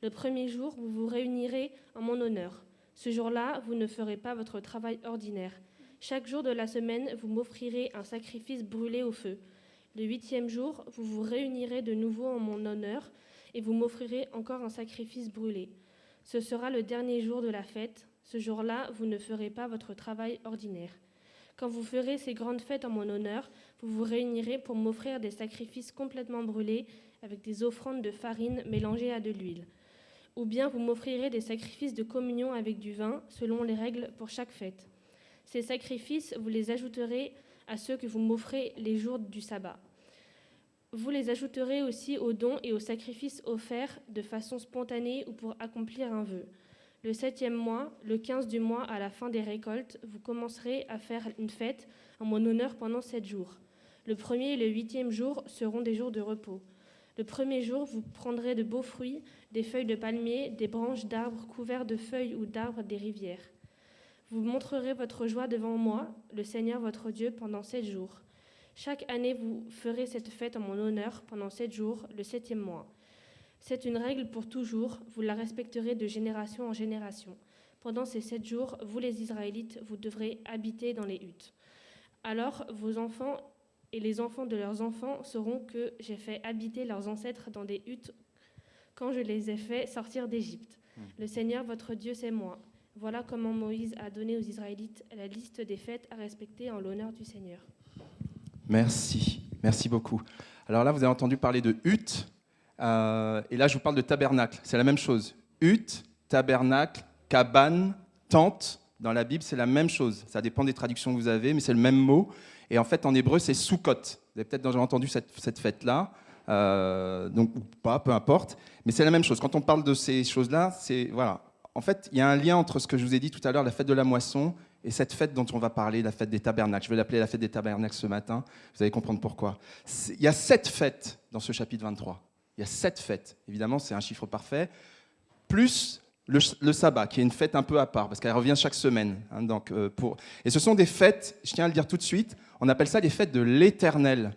Le premier jour, vous vous réunirez en mon honneur. Ce jour-là, vous ne ferez pas votre travail ordinaire. Chaque jour de la semaine, vous m'offrirez un sacrifice brûlé au feu. Le 8e jour, vous vous réunirez de nouveau en mon honneur et vous m'offrirez encore un sacrifice brûlé. Ce sera le dernier jour de la fête. Ce jour-là, vous ne ferez pas votre travail ordinaire. Quand vous ferez ces grandes fêtes en mon honneur, vous vous réunirez pour m'offrir des sacrifices complètement brûlés avec des offrandes de farine mélangées à de l'huile. Ou bien vous m'offrirez des sacrifices de communion avec du vin, selon les règles pour chaque fête. Ces sacrifices, vous les ajouterez à ceux que vous m'offrez les jours du sabbat. Vous les ajouterez aussi aux dons et aux sacrifices offerts de façon spontanée ou pour accomplir un vœu. Le 7e mois, le 15 du mois, à la fin des récoltes, vous commencerez à faire une fête en mon honneur pendant 7 jours. Le 1er et le 8e jour seront des jours de repos. Le 1er jour, vous prendrez de beaux fruits, des feuilles de palmier, des branches d'arbres couverts de feuilles ou d'arbres des rivières. Vous montrerez votre joie devant moi, le Seigneur votre Dieu, pendant 7 jours. Chaque année, vous ferez cette fête en mon honneur pendant 7 jours, le 7e mois. C'est une règle pour toujours, vous la respecterez de génération en génération. Pendant ces 7 jours, vous les Israélites, vous devrez habiter dans les huttes. Alors vos enfants et les enfants de leurs enfants sauront que j'ai fait habiter leurs ancêtres dans des huttes quand je les ai fait sortir d'Égypte. Le Seigneur, votre Dieu, c'est moi. Voilà comment Moïse a donné aux Israélites la liste des fêtes à respecter en l'honneur du Seigneur. Merci, merci beaucoup. Alors là, vous avez entendu parler de hutte, et là, je vous parle de tabernacle. C'est la même chose. Hutte, tabernacle, cabane, tente. Dans la Bible, c'est la même chose. Ça dépend des traductions que vous avez, mais c'est le même mot. Et en fait, en hébreu, c'est Sukkot. Vous avez peut-être déjà entendu cette fête-là, donc ou pas, peu importe. Mais c'est la même chose. Quand on parle de ces choses-là, c'est voilà. En fait, il y a un lien entre ce que je vous ai dit tout à l'heure, la fête de la moisson, et cette fête dont on va parler, la fête des tabernacles. Je vais l'appeler la fête des tabernacles ce matin. Vous allez comprendre pourquoi. Il y a 7 fêtes dans ce chapitre 23. Il y a 7 fêtes. Évidemment, c'est un chiffre parfait. Plus le sabbat, qui est une fête un peu à part, parce qu'elle revient chaque semaine. Hein, et ce sont des fêtes, je tiens à le dire tout de suite, on appelle ça des fêtes de l'Éternel.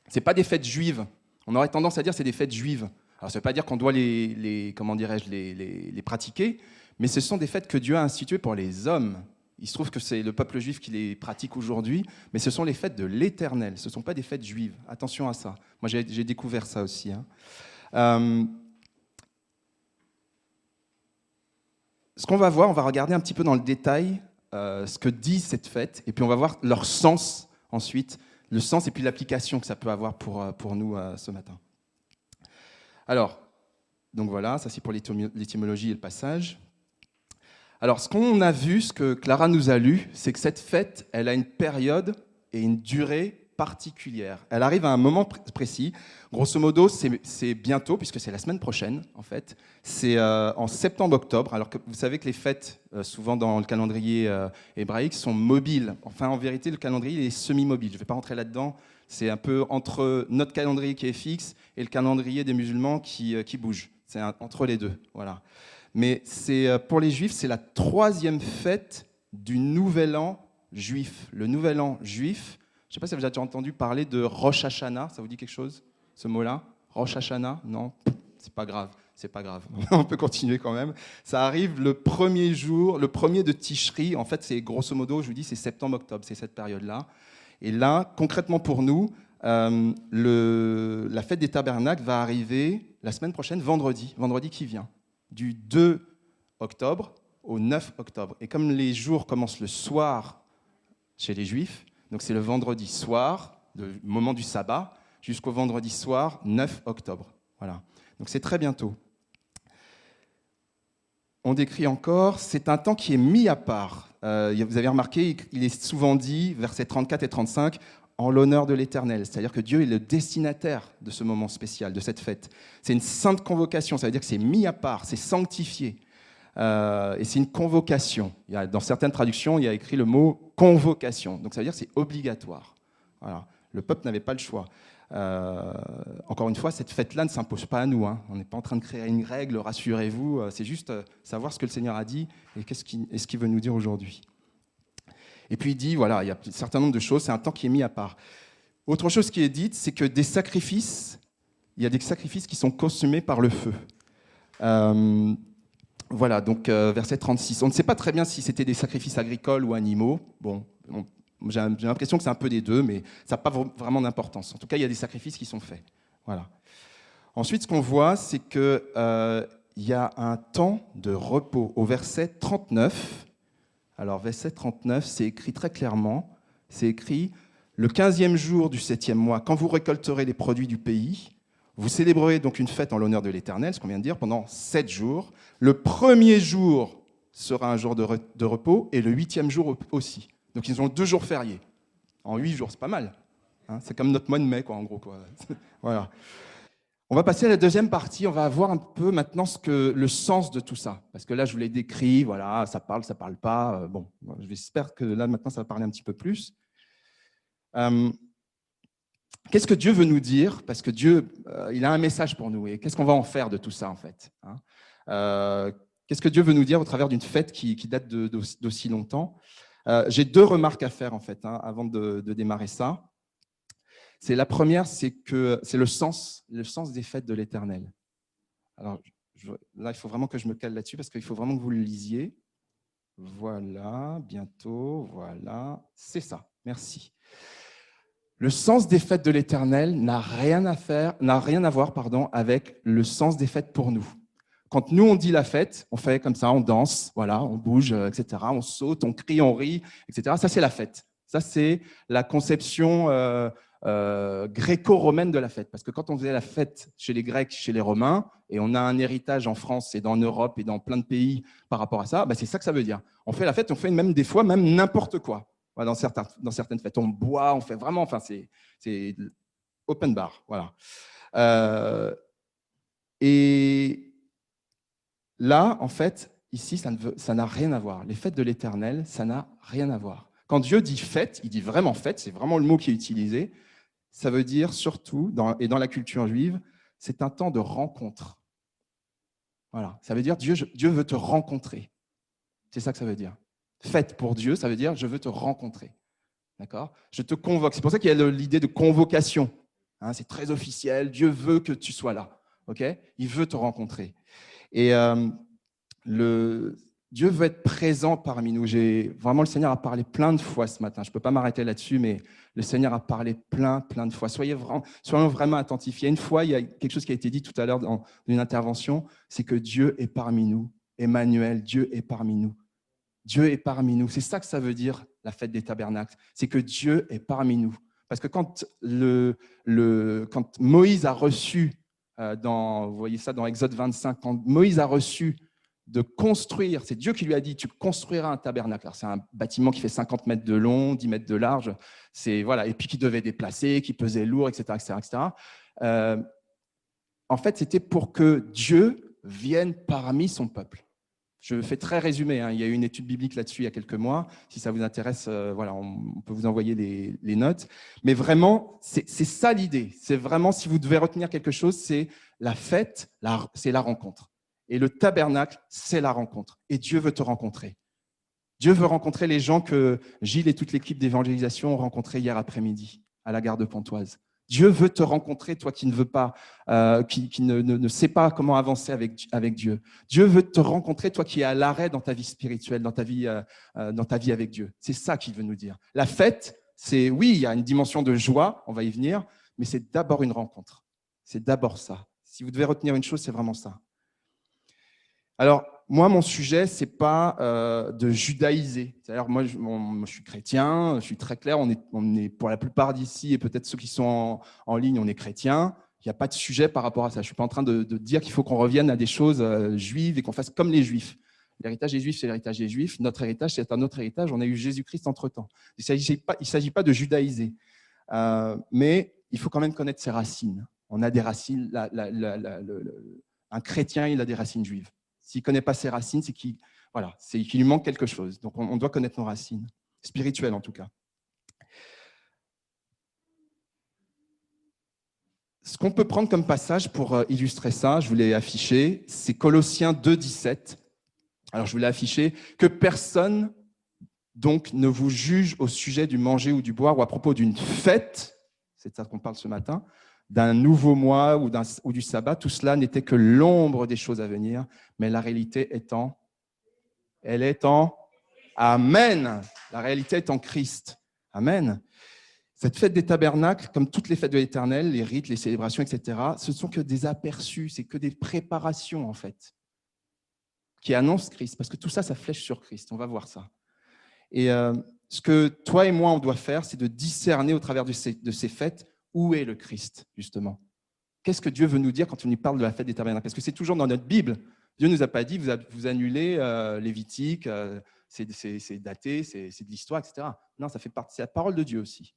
Ce n'est pas des fêtes juives. On aurait tendance à dire que c'est des fêtes juives. Alors, ça ne veut pas dire qu'on doit les pratiquer, mais ce sont des fêtes que Dieu a instituées pour les hommes. Il se trouve que c'est le peuple juif qui les pratique aujourd'hui, mais ce sont les fêtes de l'Éternel. Ce ne sont pas des fêtes juives. Attention à ça. Moi, j'ai découvert ça aussi. Hein. Ce qu'on va voir, on va regarder un petit peu dans le détail ce que dit cette fête, et puis on va voir leur sens ensuite, le sens et puis l'application que ça peut avoir pour nous ce matin. Alors, donc voilà, ça c'est pour l'étymologie et le passage. Alors, ce qu'on a vu, ce que Clara nous a lu, c'est que cette fête, elle a une période et une durée particulière. Elle arrive à un moment précis. Grosso modo, c'est bientôt, puisque c'est la semaine prochaine, en fait. C'est en septembre-octobre, alors que vous savez que les fêtes, souvent dans le calendrier hébraïque, sont mobiles. Enfin, en vérité, le calendrier est semi-mobile. Je ne vais pas rentrer là-dedans. C'est un peu entre notre calendrier qui est fixe et le calendrier des musulmans qui bouge. C'est entre les deux, voilà. Mais pour les Juifs, c'est la 3e fête du Nouvel An juif. Le Nouvel An juif, je ne sais pas si vous avez déjà entendu parler de Rosh Hashanah. Ça vous dit quelque chose, ce mot-là? Rosh Hashanah? Non, c'est pas grave. C'est pas grave. On peut continuer quand même. Ça arrive le premier jour, le premier de Tishri. En fait, c'est grosso modo, je vous dis, c'est septembre-octobre, c'est cette période-là. Et là, concrètement pour nous, la fête des tabernacles va arriver la semaine prochaine, vendredi qui vient, du 2 octobre au 9 octobre. Et comme les jours commencent le soir chez les Juifs, donc c'est le vendredi soir, le moment du sabbat, jusqu'au vendredi soir, 9 octobre. Voilà. Donc c'est très bientôt. On décrit encore, c'est un temps qui est mis à part. Vous avez remarqué, il est souvent dit, versets 34 et 35, en l'honneur de l'Éternel. C'est-à-dire que Dieu est le destinataire de ce moment spécial, de cette fête. C'est une sainte convocation, ça veut dire que c'est mis à part, c'est sanctifié. Et c'est une convocation. Dans certaines traductions, il y a écrit le mot convocation. Donc ça veut dire que c'est obligatoire. Voilà. Le peuple n'avait pas le choix. Encore une fois, cette fête-là ne s'impose pas à nous. Hein. On n'est pas en train de créer une règle, rassurez-vous. C'est juste savoir ce que le Seigneur a dit et ce qu'il veut nous dire aujourd'hui. Et puis il dit, voilà, il y a un certain nombre de choses, c'est un temps qui est mis à part. Autre chose qui est dite, c'est que il y a des sacrifices qui sont consumés par le feu. Voilà, donc verset 36. On ne sait pas très bien si c'était des sacrifices agricoles ou animaux. Bon, j'ai l'impression que c'est un peu des deux, mais ça n'a pas vraiment d'importance. En tout cas, il y a des sacrifices qui sont faits. Voilà. Ensuite, ce qu'on voit, c'est qu'il y a un temps de repos. Au verset 39, alors verset 39, c'est écrit très clairement, c'est écrit « Le 15e jour du 7e mois, quand vous récolterez les produits du pays, vous célébrerez donc une fête en l'honneur de l'Éternel, ce qu'on vient de dire, pendant 7 jours. Le 1er jour sera un jour de repos et le 8e jour aussi. » Donc ils ont 2 jours fériés. En 8 jours, c'est pas mal. Hein, c'est comme notre mois de mai, quoi, en gros. Quoi. Voilà. On va passer à la deuxième partie. On va voir un peu maintenant le sens de tout ça. Parce que là, je vous l'ai décrit, voilà, ça parle pas. Bon, j'espère que là, maintenant, ça va parler un petit peu plus. Qu'est-ce que Dieu veut nous dire? Parce que Dieu, il a un message pour nous. Et qu'est-ce qu'on va en faire de tout ça, en fait, hein? Qu'est-ce que Dieu veut nous dire au travers d'une fête qui date d'aussi longtemps? J'ai 2 remarques à faire, en fait, hein, avant de démarrer ça. La première, c'est le sens des fêtes de l'Éternel. Alors, là, il faut vraiment que je me cale là-dessus parce qu'il faut vraiment que vous le lisiez. Voilà, bientôt, voilà. C'est ça, merci. Le sens des fêtes de l'Éternel n'a rien à voir, avec le sens des fêtes pour nous. Quand nous, on dit la fête, on fait comme ça, on danse, voilà, on bouge, etc. On saute, on crie, on rit, etc. Ça, c'est la fête. Ça, c'est la conception gréco-romaine de la fête. Parce que quand on faisait la fête chez les Grecs, chez les Romains, et on a un héritage en France et en Europe et dans plein de pays par rapport à ça, c'est ça que ça veut dire. On fait la fête, on fait même des fois même n'importe quoi. Dans certaines fêtes, on boit, on fait vraiment, c'est open bar, voilà. Et là, en fait, ici, ça n'a rien à voir. Les fêtes de l'Éternel, ça n'a rien à voir. Quand Dieu dit fête, il dit vraiment fête, c'est vraiment le mot qui est utilisé. Ça veut dire surtout, dans la culture juive, c'est un temps de rencontre. Voilà, ça veut dire Dieu veut te rencontrer. C'est ça que ça veut dire. Fête pour Dieu, ça veut dire je veux te rencontrer. D'accord ? Je te convoque. C'est pour ça qu'il y a l'idée de convocation. C'est très officiel. Dieu veut que tu sois là. Okay ? Il veut te rencontrer. Et Dieu veut être présent parmi nous. Vraiment, le Seigneur a parlé plein de fois ce matin. Je ne peux pas m'arrêter là-dessus, mais le Seigneur a parlé plein de fois. Soyons vraiment attentifs. Il y a une fois, il y a quelque chose qui a été dit tout à l'heure dans une intervention, c'est que Dieu est parmi nous. Emmanuel, Dieu est parmi nous. Dieu est parmi nous. C'est ça que ça veut dire, la fête des tabernacles. C'est que Dieu est parmi nous. Parce que quand Moïse a reçu, vous voyez ça dans Exode 25, quand Moïse a reçu de construire, c'est Dieu qui lui a dit, tu construiras un tabernacle. Alors, c'est un bâtiment qui fait 50 mètres de long, 10 mètres de large, et puis qui devait déplacer, qui pesait lourd, etc. En fait, c'était pour que Dieu vienne parmi son peuple. Je fais très résumé, il y a eu une étude biblique là-dessus il y a quelques mois. Si ça vous intéresse, on peut vous envoyer les notes. Mais vraiment, c'est ça l'idée. C'est vraiment, si vous devez retenir quelque chose, c'est la fête, c'est la rencontre. Et le tabernacle, c'est la rencontre. Et Dieu veut te rencontrer. Dieu veut rencontrer les gens que Gilles et toute l'équipe d'évangélisation ont rencontrés hier après-midi à la gare de Pontoise. Dieu veut te rencontrer, toi qui ne veux pas, qui ne sais pas comment avancer avec Dieu. Dieu veut te rencontrer, toi qui es à l'arrêt dans ta vie spirituelle, dans ta vie avec Dieu. C'est ça qu'il veut nous dire. La fête, oui, il y a une dimension de joie, on va y venir, mais c'est d'abord une rencontre. C'est d'abord ça. Si vous devez retenir une chose, c'est vraiment ça. Alors, moi, mon sujet, ce n'est pas de judaïser. C'est-à-dire, moi, je suis chrétien, je suis très clair, on est pour la plupart d'ici, et peut-être ceux qui sont en ligne, on est chrétiens. Il n'y a pas de sujet par rapport à ça. Je ne suis pas en train de dire qu'il faut qu'on revienne à des choses juives et qu'on fasse comme les Juifs. L'héritage des Juifs, c'est l'héritage des Juifs. Notre héritage, c'est un autre héritage. On a eu Jésus-Christ entre-temps. Il ne s'agit pas de judaïser. Mais il faut quand même connaître ses racines. On a des racines. Un chrétien, il a des racines juives. S'il ne connaît pas ses racines, c'est qu'il lui manque quelque chose. Donc, on doit connaître nos racines, spirituelles en tout cas. Ce qu'on peut prendre comme passage pour illustrer ça, je vous l'ai affiché, c'est Colossiens 2, 17. Alors, je vous l'ai affiché. « Que personne donc ne vous juge au sujet du manger ou du boire ou à propos d'une fête, c'est de ça qu'on parle ce matin, d'un nouveau mois ou du sabbat, tout cela n'était que l'ombre des choses à venir, mais la réalité étant, Amen. La réalité est en Christ. Amen. Cette fête des tabernacles, comme toutes les fêtes de l'Éternel, les rites, les célébrations, etc., ce ne sont que des aperçus, c'est que des préparations en fait, qui annoncent Christ, parce que tout ça, ça flèche sur Christ. On va voir ça. Et ce que toi et moi, on doit faire, c'est de discerner au travers de ces fêtes où est le Christ, justement. Qu'est-ce que Dieu veut nous dire quand on nous parle de la fête des tabernacles? Parce que c'est toujours dans notre Bible. Dieu ne nous a pas dit, vous annulez Lévitique, c'est daté, c'est de l'histoire, etc. Non, ça fait partie, c'est la parole de Dieu aussi.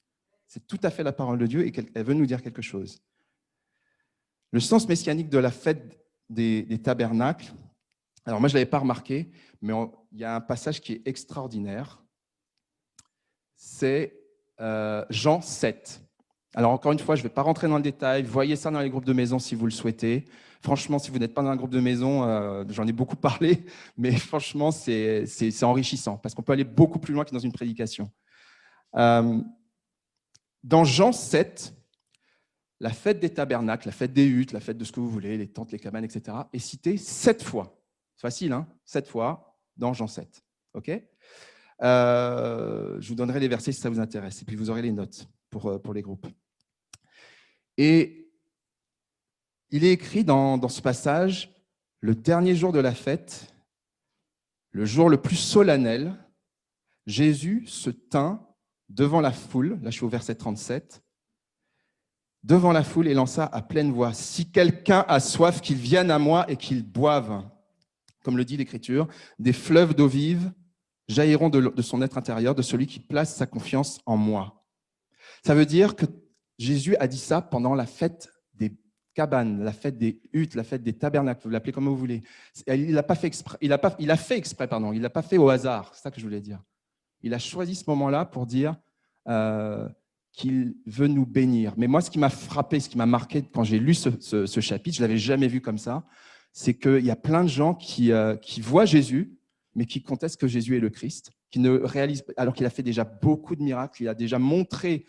C'est tout à fait la parole de Dieu et elle veut nous dire quelque chose. Le sens messianique de la fête des tabernacles, alors moi je ne l'avais pas remarqué, mais il y a un passage qui est extraordinaire. C'est Jean 7. Alors encore une fois, je ne vais pas rentrer dans le détail, voyez ça dans les groupes de maison si vous le souhaitez. Franchement, si vous n'êtes pas dans un groupe de maison, j'en ai beaucoup parlé, mais franchement, c'est enrichissant, parce qu'on peut aller beaucoup plus loin que dans une prédication. Dans Jean 7, la fête des tabernacles, la fête des huttes, la fête de ce que vous voulez, les tentes, les cabanes, etc., est citée 7 fois. C'est facile, hein, 7 fois dans Jean 7. Ok ? Je vous donnerai les versets si ça vous intéresse, et puis vous aurez les notes pour les groupes. Et il est écrit dans ce passage, le dernier jour de la fête, le jour le plus solennel, Jésus se tint devant la foule, là je suis au verset 37, devant la foule et lança à pleine voix, « Si quelqu'un a soif, qu'il vienne à moi et qu'il boive. » Comme le dit l'Écriture, des fleuves d'eau vive jailliront de son être intérieur, de celui qui place sa confiance en moi. Ça veut dire que Jésus a dit ça pendant la fête des cabanes, la fête des huttes, la fête des tabernacles, vous l'appelez comme vous voulez. Il l'a fait exprès, il ne l'a pas fait au hasard, c'est ça que je voulais dire. Il a choisi ce moment-là pour dire qu'il veut nous bénir. Mais moi, ce qui m'a frappé, ce qui m'a marqué quand j'ai lu ce chapitre, je ne l'avais jamais vu comme ça, c'est qu'il y a plein de gens qui voient Jésus, mais qui contestent que Jésus est le Christ, qui ne réalisent, alors qu'il a fait déjà beaucoup de miracles, il a déjà montré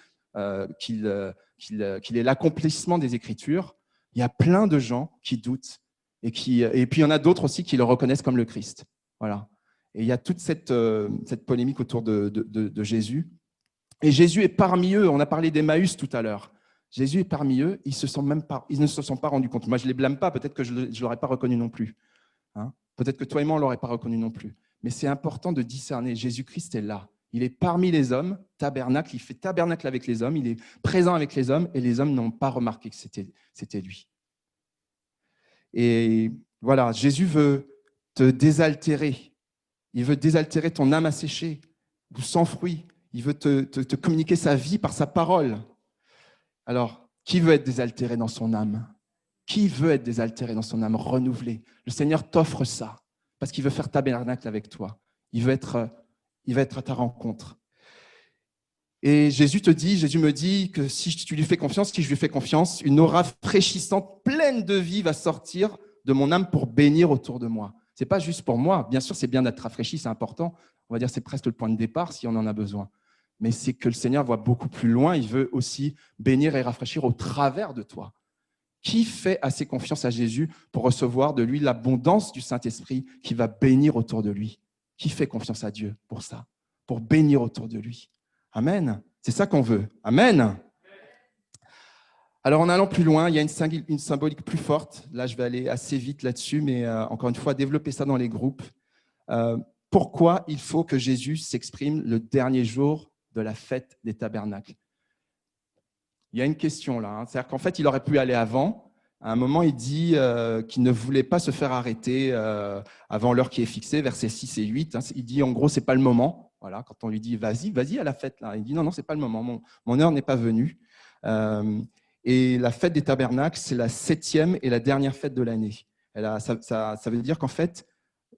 qu'il est l'accomplissement des Écritures. Il y a plein de gens qui doutent, et puis il y en a d'autres aussi qui le reconnaissent comme le Christ. Voilà. Et il y a toute cette polémique autour de Jésus. Et Jésus est parmi eux. On a parlé d'Emmaüs tout à l'heure. Jésus est parmi eux. Ils ne se sont pas rendus compte. Moi, je ne les blâme pas. Peut-être que je ne l'aurais pas reconnu non plus. Hein? Peut-être que toi et moi, on ne l'aurait pas reconnu non plus. Mais c'est important de discerner. Jésus-Christ est là. Il est parmi les hommes, tabernacle. Il fait tabernacle avec les hommes. Il est présent avec les hommes. Et les hommes n'ont pas remarqué que c'était lui. Et voilà, Jésus veut te désaltérer. Il veut désaltérer ton âme asséchée ou sans fruit. Il veut te communiquer sa vie par sa parole. Alors, qui veut être désaltéré dans son âme? Qui veut être désaltéré dans son âme, renouvelé? Le Seigneur t'offre ça parce qu'il veut faire tabernacle avec toi. Il va être à ta rencontre. Et Jésus me dit que si tu lui fais confiance, si je lui fais confiance, une aura fraîchissante, pleine de vie va sortir de mon âme pour bénir autour de moi. Ce n'est pas juste pour moi. Bien sûr, c'est bien d'être rafraîchi, c'est important. On va dire que c'est presque le point de départ si on en a besoin. Mais c'est que le Seigneur voit beaucoup plus loin. Il veut aussi bénir et rafraîchir au travers de toi. Qui fait assez confiance à Jésus pour recevoir de lui l'abondance du Saint-Esprit qui va bénir autour de lui? Qui fait confiance à Dieu pour ça? Pour bénir autour de lui. Amen. C'est ça qu'on veut. Amen. Alors, en allant plus loin, il y a une symbolique plus forte. Là, je vais aller assez vite là-dessus, mais encore une fois, développer ça dans les groupes. Pourquoi il faut que Jésus s'exprime le dernier jour de la fête des tabernacles? Il y a une question là. Hein. C'est-à-dire qu'en fait, il aurait pu aller avant. À un moment, il dit qu'il ne voulait pas se faire arrêter avant l'heure qui est fixée, versets 6 et 8. Hein. Il dit, en gros, ce n'est pas le moment. Voilà, quand on lui dit, vas-y à la fête. Là. Il dit, non, ce n'est pas le moment. Mon heure n'est pas venue. Et la fête des tabernacles, c'est la 7e et la dernière fête de l'année. Ça veut dire qu'en fait,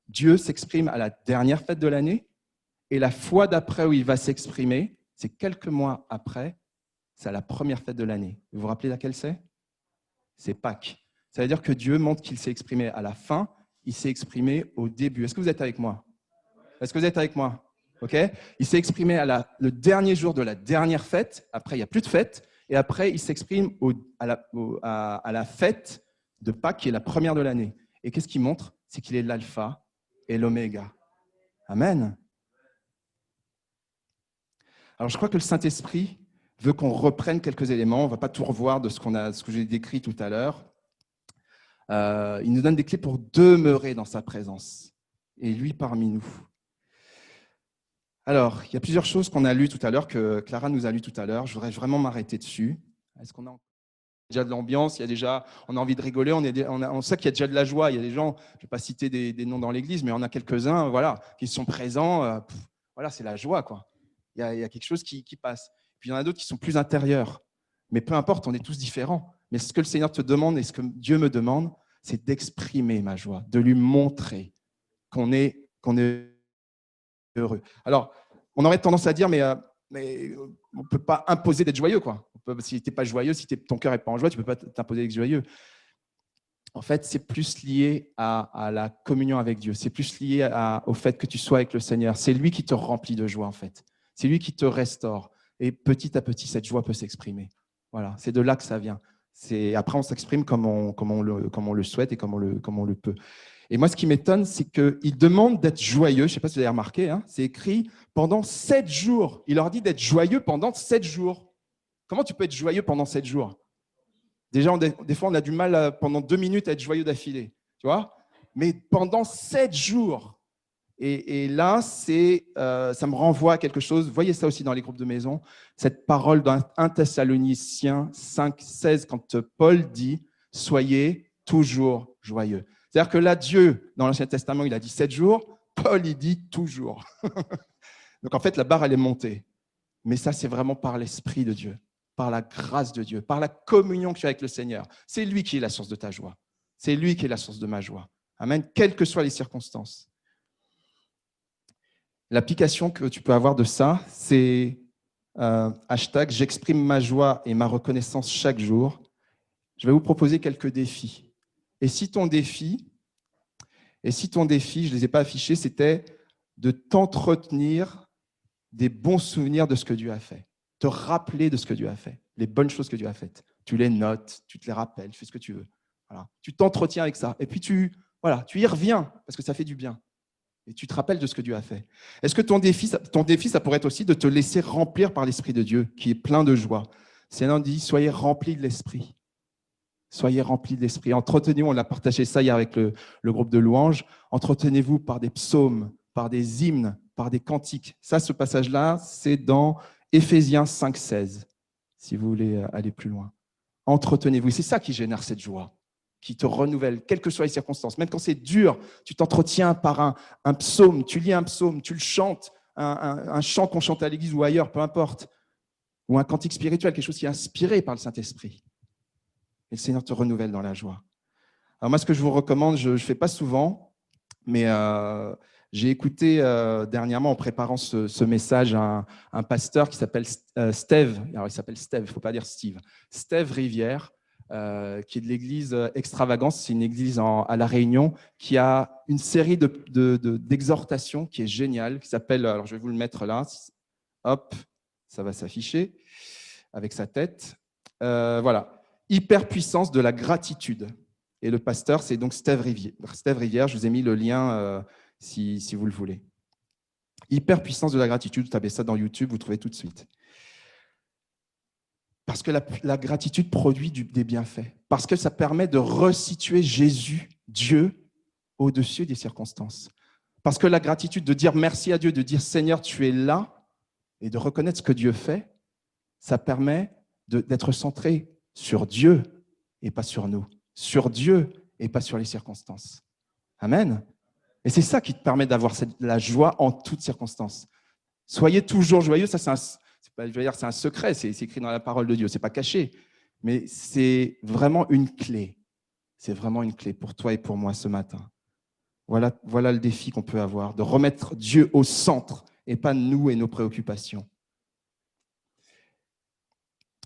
Dieu s'exprime à la dernière fête de l'année et la fois d'après où il va s'exprimer, c'est quelques mois après, c'est à la première fête de l'année. Vous vous rappelez laquelle c'est? C'est Pâques. Ça veut dire que Dieu montre qu'il s'est exprimé à la fin, il s'est exprimé au début. Est-ce que vous êtes avec moi? Est-ce que vous êtes avec moi? Ok. Il s'est exprimé le dernier jour de la dernière fête, après il n'y a plus de fête, et après il s'exprime à la fête de Pâques, qui est la première de l'année. Et qu'est-ce qu'il montre? C'est qu'il est l'alpha et l'oméga. Amen. Alors je crois que le Saint-Esprit veut qu'on reprenne quelques éléments. On ne va pas tout revoir de ce que j'ai décrit tout à l'heure. Il nous donne des clés pour demeurer dans sa présence. Et lui parmi nous. Alors, il y a plusieurs choses qu'on a lues tout à l'heure, que Clara nous a lues tout à l'heure. Je voudrais vraiment m'arrêter dessus. Est-ce qu'on a déjà de l'ambiance? On a envie de rigoler, on sait qu'il y a déjà de la joie. Il y a des gens, je ne vais pas citer des noms dans l'église, mais on a quelques-uns voilà, qui sont présents. Voilà, c'est la joie, quoi. Il y a quelque chose qui passe. Puis il y en a d'autres qui sont plus intérieurs. Mais peu importe, on est tous différents. Mais ce que le Seigneur te demande et ce que Dieu me demande, c'est d'exprimer ma joie, de lui montrer qu'on est heureux. Alors, on aurait tendance à dire, mais on ne peut pas imposer d'être joyeux, quoi. Si tu n'es pas joyeux, si ton cœur n'est pas en joie, tu ne peux pas t'imposer d'être joyeux. En fait, c'est plus lié à la communion avec Dieu. C'est plus lié au fait que tu sois avec le Seigneur. C'est lui qui te remplit de joie, en fait. C'est lui qui te restaure. Et petit à petit, cette joie peut s'exprimer. Voilà, c'est de là que ça vient. Après, on s'exprime comme on le souhaite et comme on le peut. Et moi, ce qui m'étonne, c'est qu'il demande d'être joyeux. Je ne sais pas si vous avez remarqué, hein, c'est écrit pendant 7 jours. Il leur dit d'être joyeux pendant 7 jours. Comment tu peux être joyeux pendant 7 jours? Déjà, des fois, on a du mal pendant 2 minutes à être joyeux d'affilée. Tu vois? Mais pendant 7 jours. Et là, ça me renvoie à quelque chose. Vous voyez ça aussi dans les groupes de maison. Cette parole dans 1 Thessaloniciens 5, 16, quand Paul dit « Soyez toujours joyeux ». C'est-à-dire que là, Dieu, dans l'Ancien Testament, il a dit 7 jours. Paul, il dit toujours. Donc en fait, la barre, elle est montée. Mais ça, c'est vraiment par l'Esprit de Dieu, par la grâce de Dieu, par la communion que tu as avec le Seigneur. C'est lui qui est la source de ta joie. C'est lui qui est la source de ma joie. Amen. Quelles que soient les circonstances. L'application que tu peux avoir de ça, c'est hashtag j'exprime ma joie et ma reconnaissance chaque jour. Je vais vous proposer quelques défis. Et si ton défi, je ne les ai pas affichés, c'était de t'entretenir des bons souvenirs de ce que Dieu a fait. Te rappeler de ce que Dieu a fait, les bonnes choses que Dieu a faites. Tu les notes, tu te les rappelles, tu fais ce que tu veux. Voilà. Tu t'entretiens avec ça. Et puis tu y reviens parce que ça fait du bien. Et tu te rappelles de ce que Dieu a fait. Est-ce que ton défi, ça pourrait être aussi de te laisser remplir par l'Esprit de Dieu, qui est plein de joie. Seigneur dit, soyez remplis de l'Esprit. Soyez remplis de l'Esprit. Entretenez-vous, on a partagé ça hier avec le groupe de louanges. Entretenez-vous par des psaumes, par des hymnes, par des cantiques. Ça, ce passage-là, c'est dans Éphésiens 5, 16, si vous voulez aller plus loin. Entretenez-vous. C'est ça qui génère cette joie, qui te renouvelle, quelles que soient les circonstances. Même quand c'est dur, tu t'entretiens par un psaume, tu lis un psaume, tu le chantes, un chant qu'on chante à l'église ou ailleurs, peu importe, ou un cantique spirituel, quelque chose qui est inspiré par le Saint-Esprit. Et le Seigneur te renouvelle dans la joie. Alors moi, ce que je vous recommande, je ne fais pas souvent, mais j'ai écouté dernièrement, en préparant ce message, un pasteur qui s'appelle Steve. Alors, il s'appelle Steve, il ne faut pas dire Steve. Steve Rivière, qui est de l'église Extravagance. C'est une église à La Réunion qui a une série d'exhortations qui est géniale, qui s'appelle, alors je vais vous le mettre là, hop, ça va s'afficher avec sa tête. Voilà, hyperpuissance de la gratitude. Et le pasteur, c'est donc Steve Rivière. Je vous ai mis le lien si vous le voulez. Hyperpuissance de la gratitude, vous tapez ça dans YouTube, vous trouvez tout de suite. Parce que la gratitude produit des bienfaits. Parce que ça permet de resituer Jésus, Dieu, au-dessus des circonstances. Parce que la gratitude, de dire merci à Dieu, de dire Seigneur, tu es là, et de reconnaître ce que Dieu fait, ça permet d'être centré sur Dieu et pas sur nous. Sur Dieu et pas sur les circonstances. Amen. Et c'est ça qui te permet d'avoir la joie en toutes circonstances. Soyez toujours joyeux, ça c'est un secret, c'est écrit dans la parole de Dieu, c'est pas caché, mais c'est vraiment une clé. C'est vraiment une clé pour toi et pour moi ce matin. Voilà le défi qu'on peut avoir, de remettre Dieu au centre et pas nous et nos préoccupations.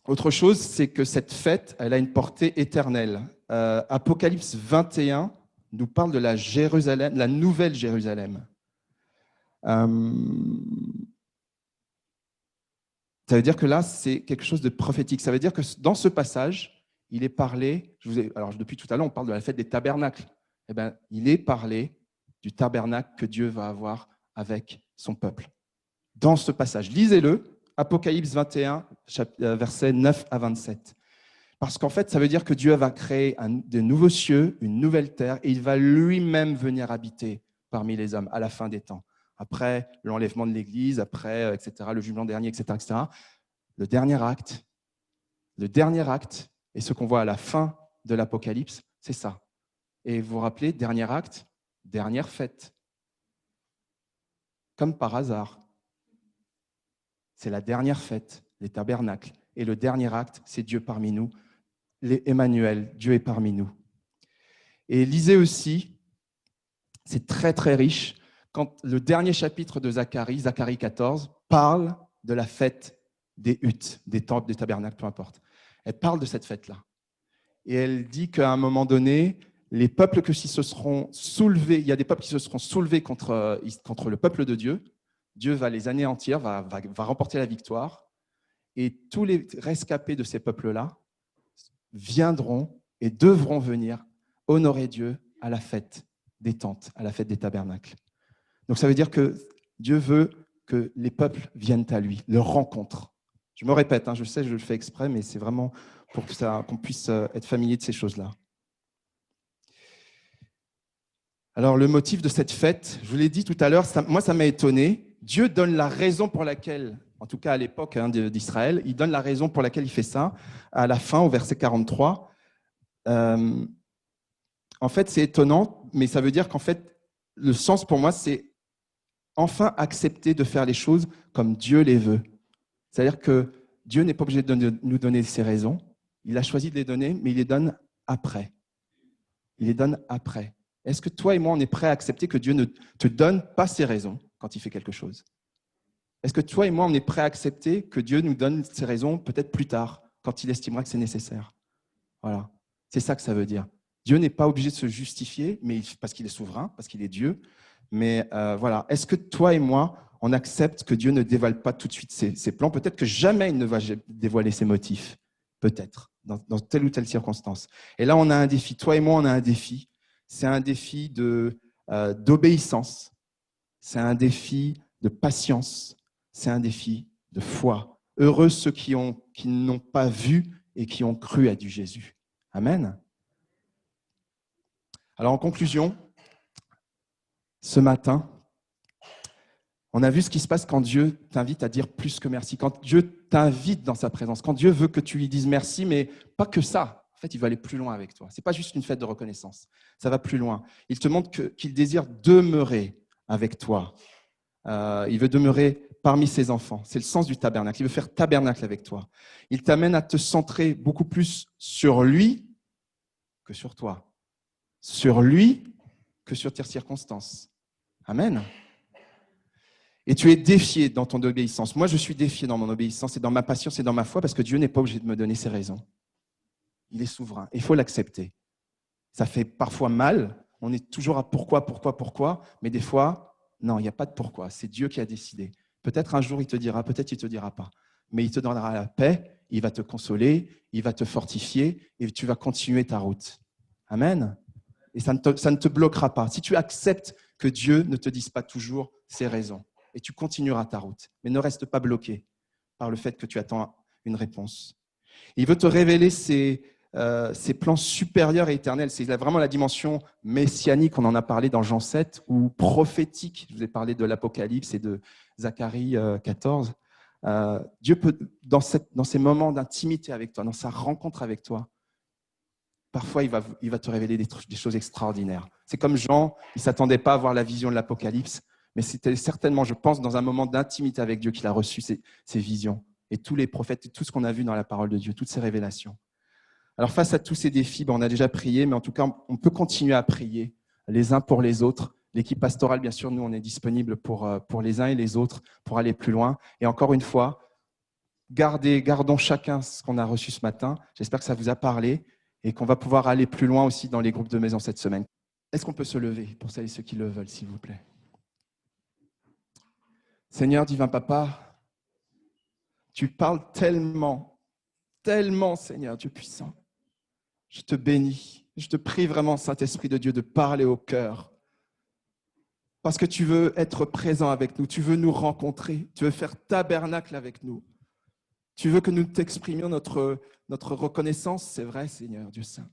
Autre chose, c'est que cette fête, elle a une portée éternelle. Apocalypse 21 nous parle de la Jérusalem, la nouvelle Jérusalem. Ça veut dire que là, c'est quelque chose de prophétique. Ça veut dire que dans ce passage, il est parlé, alors depuis tout à l'heure, on parle de la fête des tabernacles. Eh bien, il est parlé du tabernacle que Dieu va avoir avec son peuple. Dans ce passage, lisez-le, Apocalypse 21, versets 9 à 27. Parce qu'en fait, ça veut dire que Dieu va créer de nouveaux cieux, une nouvelle terre, et il va lui-même venir habiter parmi les hommes à la fin des temps. Après l'enlèvement de l'Église, après, etc., le jugement dernier, etc., etc. Le dernier acte, et ce qu'on voit à la fin de l'Apocalypse, c'est ça. Et vous vous rappelez, dernier acte, dernière fête. Comme par hasard. C'est la dernière fête, les tabernacles. Et le dernier acte, c'est Dieu parmi nous. Emmanuel, Dieu est parmi nous. Et lisez aussi, c'est très très riche, quand le dernier chapitre de Zacharie, Zacharie 14, parle de la fête des huttes, des temples, des tabernacles, peu importe. Elle parle de cette fête-là. Et elle dit qu'à un moment donné, les peuples qui se seront soulevés, il y a des peuples qui se seront soulevés contre le peuple de Dieu. Dieu va les anéantir, va remporter la victoire. Et tous les rescapés de ces peuples-là viendront et devront venir honorer Dieu à la fête des tentes, à la fête des tabernacles. Donc ça veut dire que Dieu veut que les peuples viennent à lui, le rencontrent. Je me répète, je sais, je le fais exprès, mais c'est vraiment pour qu'on puisse être familier de ces choses-là. Alors le motif de cette fête, je vous l'ai dit tout à l'heure, moi ça m'a étonné. Dieu donne la raison pour laquelle, en tout cas à l'époque d'Israël, il donne la raison pour laquelle il fait ça à la fin, au verset 43. En fait, c'est étonnant, mais ça veut dire qu'en fait, le sens pour moi, c'est enfin accepter de faire les choses comme Dieu les veut. C'est-à-dire que Dieu n'est pas obligé de nous donner ses raisons. Il a choisi de les donner, mais il les donne après. Il les donne après. Est-ce que toi et moi, on est prêts à accepter que Dieu ne te donne pas ses raisons quand il fait quelque chose? Est-ce que toi et moi, on est prêts à accepter que Dieu nous donne ses raisons peut-être plus tard, quand il estimera que c'est nécessaire? Voilà, c'est ça que ça veut dire. Dieu n'est pas obligé de se justifier, mais parce qu'il est souverain, parce qu'il est Dieu. Mais voilà, est-ce que toi et moi, on accepte que Dieu ne dévoile pas tout de suite ses plans? Peut-être que jamais il ne va dévoiler ses motifs, peut-être, dans telle ou telle circonstance. Et là, on a un défi. Toi et moi, on a un défi. C'est un défi d'obéissance. C'est un défi de patience. C'est un défi de foi. Heureux ceux qui n'ont pas vu et qui ont cru à du Jésus. Amen. Alors, en conclusion, ce matin, on a vu ce qui se passe quand Dieu t'invite à dire plus que merci, quand Dieu t'invite dans sa présence, quand Dieu veut que tu lui dises merci, mais pas que ça. En fait, il veut aller plus loin avec toi. Ce n'est pas juste une fête de reconnaissance, ça va plus loin. Il te montre qu'il désire demeurer avec toi. Il veut demeurer parmi ses enfants. C'est le sens du tabernacle. Il veut faire tabernacle avec toi. Il t'amène à te centrer beaucoup plus sur lui que sur toi. Sur lui que sur tes circonstances. Amen. Et tu es défié dans ton obéissance. Moi, je suis défié dans mon obéissance et dans ma patience et dans ma foi parce que Dieu n'est pas obligé de me donner ses raisons. Il est souverain. Il faut l'accepter. Ça fait parfois mal. On est toujours à pourquoi, mais des fois, non, il n'y a pas de pourquoi. C'est Dieu qui a décidé. Peut-être un jour, il te dira, peut-être il ne te dira pas. Mais il te donnera la paix, il va te consoler, il va te fortifier et tu vas continuer ta route. Amen. Et ça ne te bloquera pas. Si tu acceptes que Dieu ne te dise pas toujours ses raisons, et tu continueras ta route, mais ne reste pas bloqué par le fait que tu attends une réponse. Il veut te révéler ses plans supérieurs et éternels. C'est vraiment la dimension messianique, on en a parlé dans Jean 7, ou prophétique. Je vous ai parlé de l'Apocalypse et de Zacharie 14. Dieu peut, dans ces moments d'intimité avec toi, dans sa rencontre avec toi, parfois il va te révéler des choses extraordinaires. C'est comme Jean, il ne s'attendait pas à voir la vision de l'Apocalypse, mais c'était certainement, je pense, dans un moment d'intimité avec Dieu qu'il a reçu ces visions. Et tous les prophètes, tout ce qu'on a vu dans la parole de Dieu, toutes ces révélations. Alors face à tous ces défis, on a déjà prié, mais en tout cas, on peut continuer à prier les uns pour les autres. L'équipe pastorale, bien sûr, nous, on est disponible pour les uns et les autres, pour aller plus loin. Et encore une fois, gardons chacun ce qu'on a reçu ce matin. J'espère que ça vous a parlé et qu'on va pouvoir aller plus loin aussi dans les groupes de maison cette semaine. Est-ce qu'on peut se lever pour celles et ceux qui le veulent, s'il vous plaît? Seigneur, divin Papa, tu parles tellement, tellement, Seigneur, Dieu puissant. Je te bénis, je te prie vraiment, Saint-Esprit de Dieu, de parler au cœur. Parce que tu veux être présent avec nous, tu veux nous rencontrer, tu veux faire tabernacle avec nous. Tu veux que nous t'exprimions notre reconnaissance, c'est vrai, Seigneur, Dieu Saint.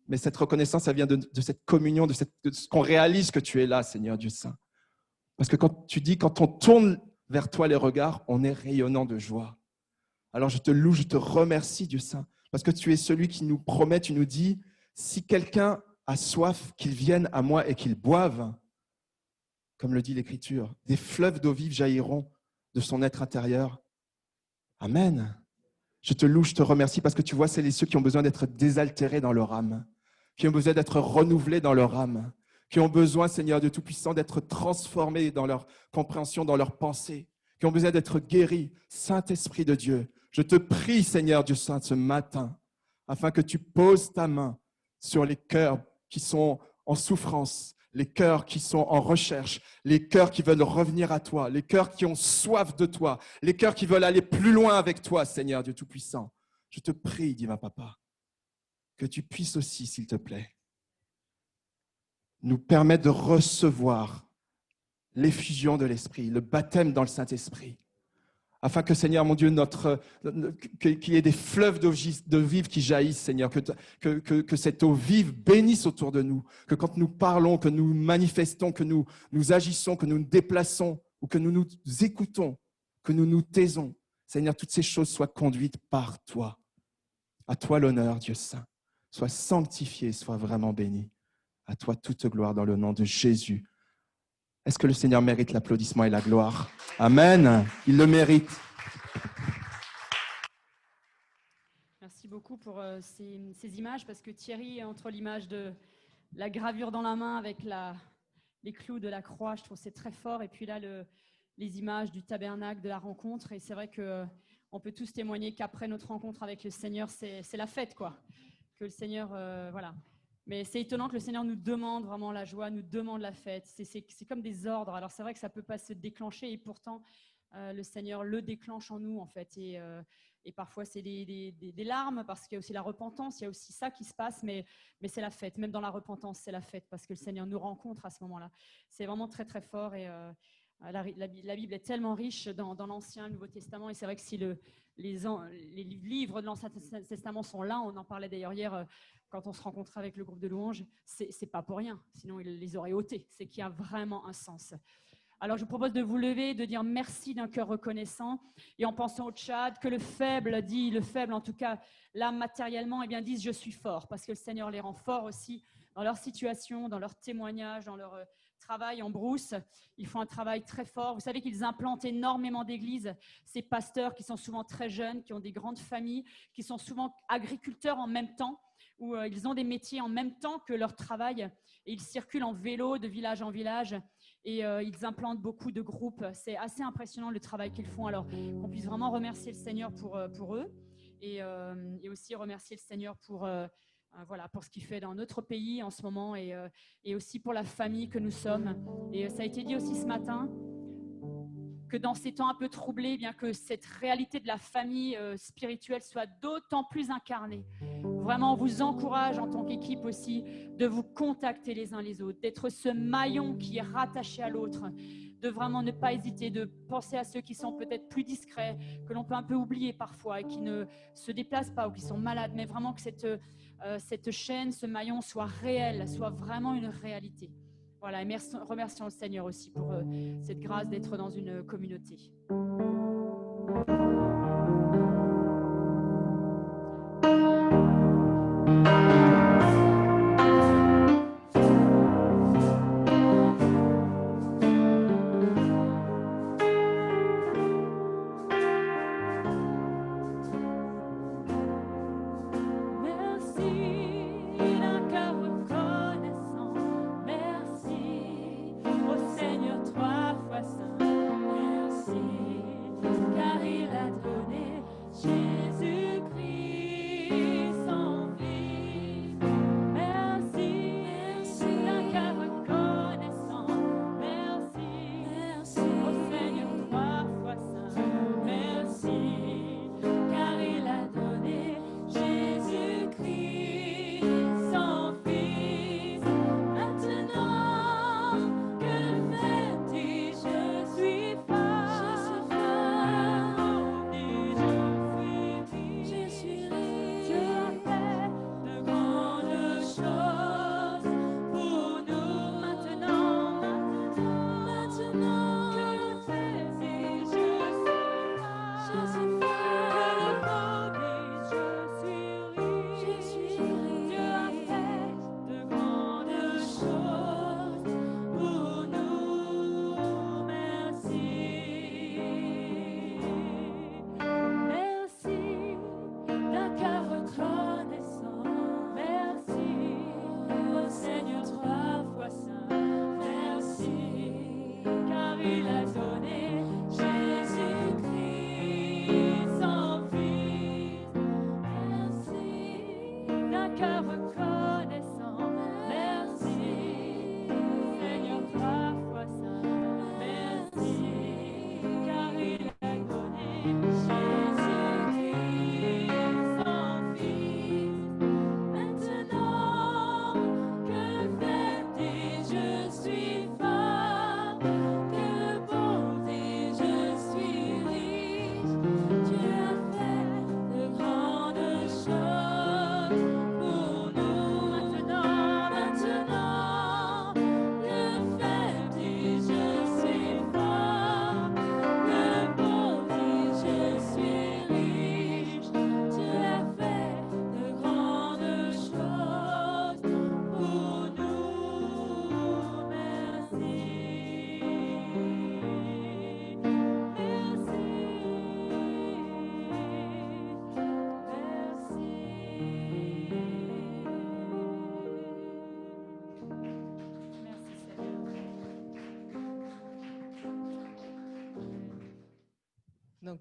Mais cette reconnaissance, ça vient de cette communion, de ce qu'on réalise que tu es là, Seigneur, Dieu Saint. Parce que quand tu dis, quand on tourne vers toi les regards, on est rayonnant de joie. Alors je te loue, je te remercie, Dieu Saint, parce que tu es celui qui nous promet, tu nous dis, si quelqu'un a soif, qu'il vienne à moi et qu'il boive, comme le dit l'Écriture, des fleuves d'eau vive jailliront de son être intérieur. Amen. Je te loue, je te remercie parce que tu vois, c'est ceux qui ont besoin d'être désaltérés dans leur âme, qui ont besoin d'être renouvelés dans leur âme, qui ont besoin, Seigneur Dieu Tout-Puissant, d'être transformés dans leur compréhension, dans leur pensée, qui ont besoin d'être guéris. Saint-Esprit de Dieu, je te prie, Seigneur Dieu Saint, ce matin, afin que tu poses ta main sur les cœurs qui sont en souffrance, les cœurs qui sont en recherche, les cœurs qui veulent revenir à toi, les cœurs qui ont soif de toi, les cœurs qui veulent aller plus loin avec toi, Seigneur Dieu Tout-Puissant. Je te prie, divin Papa, que tu puisses aussi, s'il te plaît, nous permettre de recevoir l'effusion de l'Esprit, le baptême dans le Saint-Esprit, afin que, Seigneur, mon Dieu, qu'il y ait des fleuves d'eau vive qui jaillissent, Seigneur, que cette eau vive bénisse autour de nous, que quand nous parlons, que nous manifestons, que nous agissons, que nous nous déplaçons ou que nous nous écoutons, que nous nous taisons, Seigneur, toutes ces choses soient conduites par toi. À toi l'honneur, Dieu Saint. Sois sanctifié, sois vraiment béni. À toi toute gloire dans le nom de Jésus. Est-ce que le Seigneur mérite l'applaudissement et la gloire? Amen. Il le mérite. Merci beaucoup pour ces images, parce que Thierry, entre l'image de la gravure dans la main avec les clous de la croix, je trouve que c'est très fort. Et puis là, les images du tabernacle, de la rencontre. Et c'est vrai qu'on peut tous témoigner qu'après notre rencontre avec le Seigneur, c'est la fête, quoi. Que le Seigneur, voilà. Mais c'est étonnant que le Seigneur nous demande vraiment la joie, nous demande la fête. C'est comme des ordres. Alors c'est vrai que ça ne peut pas se déclencher et pourtant le Seigneur le déclenche en nous en fait. Et parfois c'est des larmes parce qu'il y a aussi la repentance, il y a aussi ça qui se passe, mais c'est la fête. Même dans la repentance, c'est la fête parce que le Seigneur nous rencontre à ce moment-là. C'est vraiment très très fort et la Bible est tellement riche dans l'Ancien et le Nouveau Testament et c'est vrai que si les livres de l'Ancien Testament sont là, on en parlait d'ailleurs hier quand on se rencontrait avec le groupe de louanges, c'est pas pour rien, sinon ils les auraient ôtés, c'est qu'il y a vraiment un sens. Alors je vous propose de vous lever, de dire merci d'un cœur reconnaissant et en pensant au Tchad, que le faible en tout cas là matériellement, eh bien disent je suis fort, parce que le Seigneur les rend forts aussi dans leur situation, dans leur témoignage, dans leur travail en brousse. Ils font un travail très fort. Vous savez qu'ils implantent énormément d'églises. Ces pasteurs qui sont souvent très jeunes, qui ont des grandes familles, qui sont souvent agriculteurs en même temps, où ils ont des métiers en même temps que leur travail. Et ils circulent en vélo de village en village et ils implantent beaucoup de groupes. C'est assez impressionnant le travail qu'ils font. Alors qu'on puisse vraiment remercier le Seigneur pour eux et aussi remercier le Seigneur pour ce qu'il fait dans notre pays en ce moment et aussi pour la famille que nous sommes. Et ça a été dit aussi ce matin que dans ces temps un peu troublés, bien que cette réalité de la famille spirituelle soit d'autant plus incarnée. Vraiment, on vous encourage en tant qu'équipe aussi de vous contacter les uns les autres, d'être ce maillon qui est rattaché à l'autre, de vraiment ne pas hésiter, de penser à ceux qui sont peut-être plus discrets, que l'on peut un peu oublier parfois et qui ne se déplacent pas ou qui sont malades, mais vraiment que cette chaîne, ce maillon soit réel, soit vraiment une réalité. Voilà, et remercions le Seigneur aussi pour cette grâce d'être dans une communauté. Car il a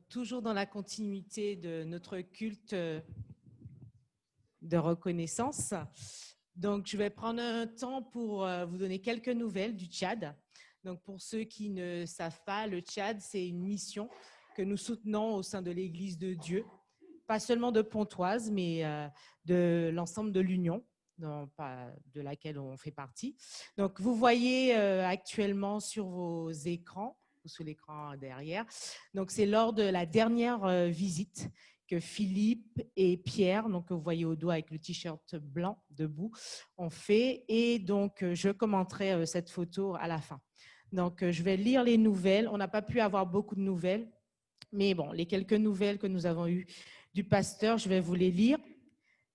toujours dans la continuité de notre culte de reconnaissance. Donc, je vais prendre un temps pour vous donner quelques nouvelles du Tchad. Donc, pour ceux qui ne savent pas, le Tchad, c'est une mission que nous soutenons au sein de l'Église de Dieu, pas seulement de Pontoise, mais de l'ensemble de l'Union, de laquelle on fait partie. Donc, vous voyez actuellement sur vos écrans, ou sur l'écran derrière, donc c'est lors de la dernière visite que Philippe et Pierre, donc que vous voyez au doigt avec le t-shirt blanc debout, ont fait. Et donc, je commenterai cette photo à la fin. Donc, je vais lire les nouvelles. On n'a pas pu avoir beaucoup de nouvelles, mais bon, les quelques nouvelles que nous avons eues du pasteur, je vais vous les lire.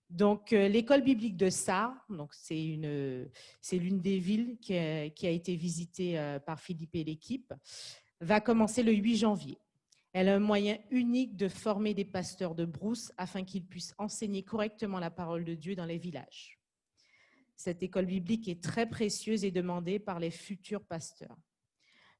Donc, l'école biblique de Sarre, donc c'est l'une des villes qui a été visitée par Philippe et l'équipe, va commencer le 8 janvier. Elle a un moyen unique de former des pasteurs de brousse afin qu'ils puissent enseigner correctement la parole de Dieu dans les villages. Cette école biblique est très précieuse et demandée par les futurs pasteurs.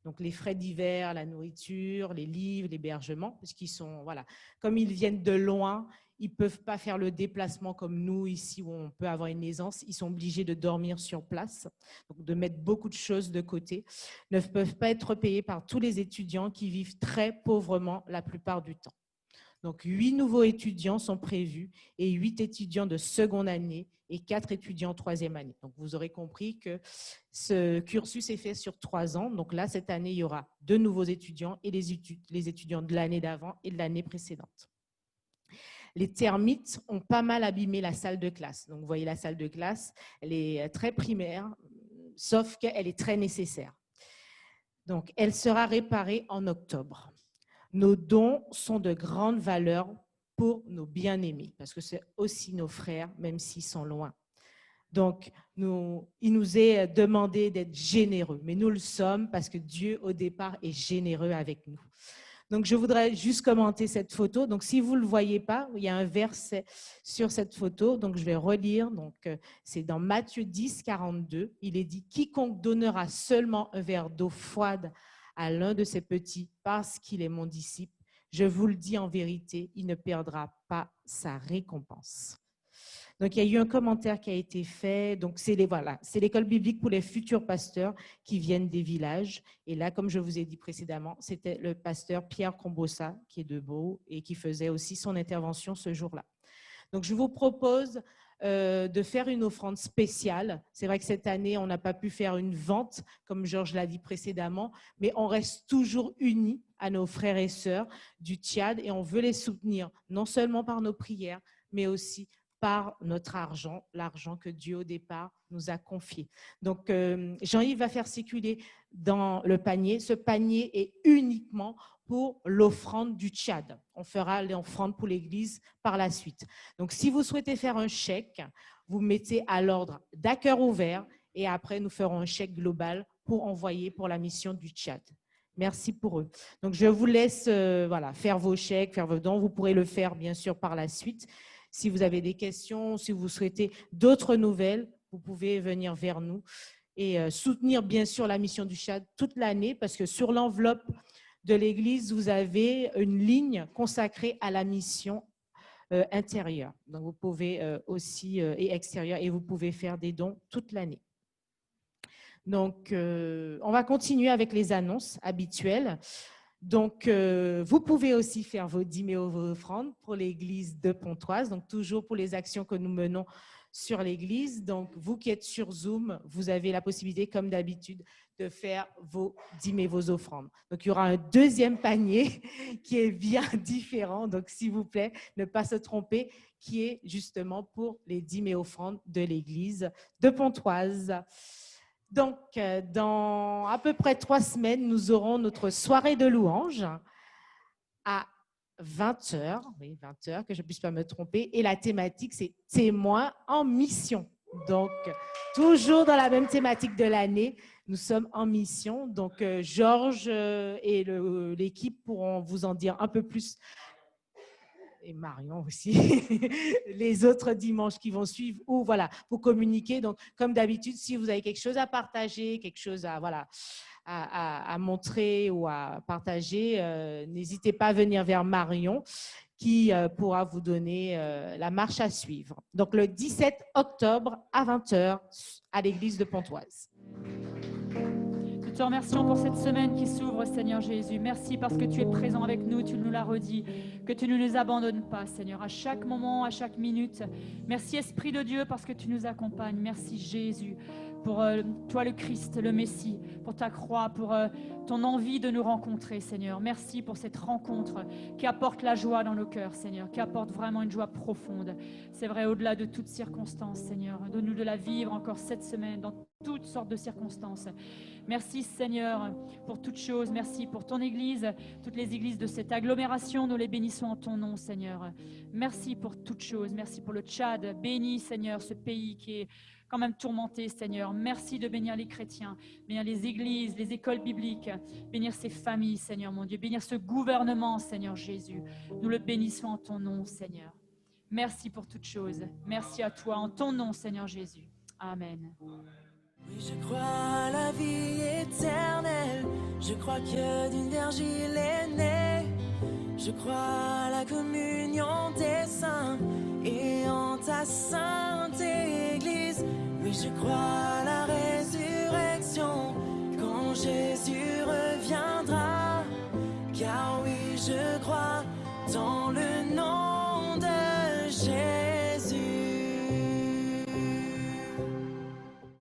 Donc, les frais divers, la nourriture, les livres, l'hébergement, parce qu'ils sont, voilà, comme ils viennent de loin, ils ne peuvent pas faire le déplacement comme nous ici où on peut avoir une aisance. Ils sont obligés de dormir sur place, donc de mettre beaucoup de choses de côté. Ne peuvent pas être payés par tous les étudiants qui vivent très pauvrement la plupart du temps. Donc, 8 nouveaux étudiants sont prévus et 8 étudiants de seconde année et 4 étudiants en troisième année. Donc, vous aurez compris que ce cursus est fait sur 3 ans. Donc là, cette année, il y aura 2 nouveaux étudiants et les étudiants de l'année d'avant et de l'année précédente. Les termites ont pas mal abîmé la salle de classe. Donc, vous voyez la salle de classe, elle est très primaire, sauf qu'elle est très nécessaire. Donc, elle sera réparée en octobre. Nos dons sont de grande valeur pour nos bien-aimés, parce que c'est aussi nos frères, même s'ils sont loin. Donc, il nous est demandé d'être généreux, mais nous le sommes parce que Dieu, au départ, est généreux avec nous. Donc, je voudrais juste commenter cette photo. Donc, si vous ne le voyez pas, il y a un verset sur cette photo. Donc, je vais relire. Donc, c'est dans Matthieu 10, 42. Il est dit « Quiconque donnera seulement un verre d'eau froide à l'un de ses petits parce qu'il est mon disciple, je vous le dis en vérité, il ne perdra pas sa récompense. » Donc, il y a eu un commentaire qui a été fait. Donc, c'est l'école biblique pour les futurs pasteurs qui viennent des villages. Et là, comme je vous ai dit précédemment, c'était le pasteur Pierre Combossa qui est debout et qui faisait aussi son intervention ce jour-là. Donc, je vous propose de faire une offrande spéciale. C'est vrai que cette année, on n'a pas pu faire une vente, comme Georges l'a dit précédemment, mais on reste toujours unis à nos frères et sœurs du Tchad et on veut les soutenir, non seulement par nos prières, mais aussi par notre argent, l'argent que Dieu au départ nous a confié. Donc, Jean-Yves va faire circuler dans le panier. Ce panier est uniquement pour l'offrande du Tchad. On fera l'offrande pour l'Église par la suite. Donc, si vous souhaitez faire un chèque, vous mettez à l'ordre d'À-Cœur Ouvert et après, nous ferons un chèque global pour envoyer pour la mission du Tchad. Merci pour eux. Donc, je vous laisse faire vos chèques, faire vos dons. Vous pourrez le faire, bien sûr, par la suite. Si vous avez des questions, si vous souhaitez d'autres nouvelles, vous pouvez venir vers nous et soutenir bien sûr la mission du Tchad toute l'année parce que sur l'enveloppe de l'Église, vous avez une ligne consacrée à la mission intérieure. Donc vous pouvez aussi, et extérieure, et vous pouvez faire des dons toute l'année. Donc, on va continuer avec les annonces habituelles. Donc, vous pouvez aussi faire vos dîmes et vos offrandes pour l'église de Pontoise, donc toujours pour les actions que nous menons sur l'église. Donc, vous qui êtes sur Zoom, vous avez la possibilité, comme d'habitude, de faire vos dîmes et vos offrandes. Donc, il y aura un deuxième panier qui est bien différent. Donc, s'il vous plaît, ne pas se tromper, qui est justement pour les dîmes et offrandes de l'église de Pontoise. Donc, dans à peu près 3 semaines, nous aurons notre soirée de louanges à 20h, oui, 20h, que je ne puisse pas me tromper. Et la thématique, c'est « Témoins en mission ». Donc, toujours dans la même thématique de l'année, nous sommes en mission. Donc, Georges et l'équipe pourront vous en dire un peu plus et Marion aussi, les autres dimanches qui vont suivre, ou voilà, pour communiquer. Donc, comme d'habitude, si vous avez quelque chose à partager, quelque chose à montrer ou à partager, n'hésitez pas à venir vers Marion qui pourra vous donner la marche à suivre. Donc, le 17 octobre à 20h à l'église de Pontoise. Nous te remercions pour cette semaine qui s'ouvre, Seigneur Jésus. Merci parce que tu es présent avec nous, tu nous l'as redit, que tu ne nous abandonnes pas, Seigneur, à chaque moment, à chaque minute. Merci, Esprit de Dieu, parce que tu nous accompagnes. Merci, Jésus, pour toi, le Christ, le Messie, pour ta croix, pour ton envie de nous rencontrer, Seigneur. Merci pour cette rencontre qui apporte la joie dans nos cœurs, Seigneur, qui apporte vraiment une joie profonde. C'est vrai, au-delà de toutes circonstances, Seigneur. Donne-nous de la vivre encore cette semaine, dans toutes sortes de circonstances. Merci, Seigneur, pour toutes choses. Merci pour ton Église, toutes les églises de cette agglomération. Nous les bénissons en ton nom, Seigneur. Merci pour toutes choses. Merci pour le Tchad. Bénis, Seigneur, ce pays qui est quand même tourmenté, Seigneur. Merci de bénir les chrétiens, bénir les églises, les écoles bibliques, bénir ces familles, Seigneur, mon Dieu, bénir ce gouvernement, Seigneur Jésus. Nous le bénissons en ton nom, Seigneur. Merci pour toutes choses. Merci à toi, en ton nom, Seigneur Jésus. Amen. Oui, je crois à la vie éternelle. Je crois que d'une vierge il est né. Je crois à la communion des saints et en ta sainte Église. Oui, je crois à la résurrection quand Jésus reviendra. Car oui, je crois dans le nom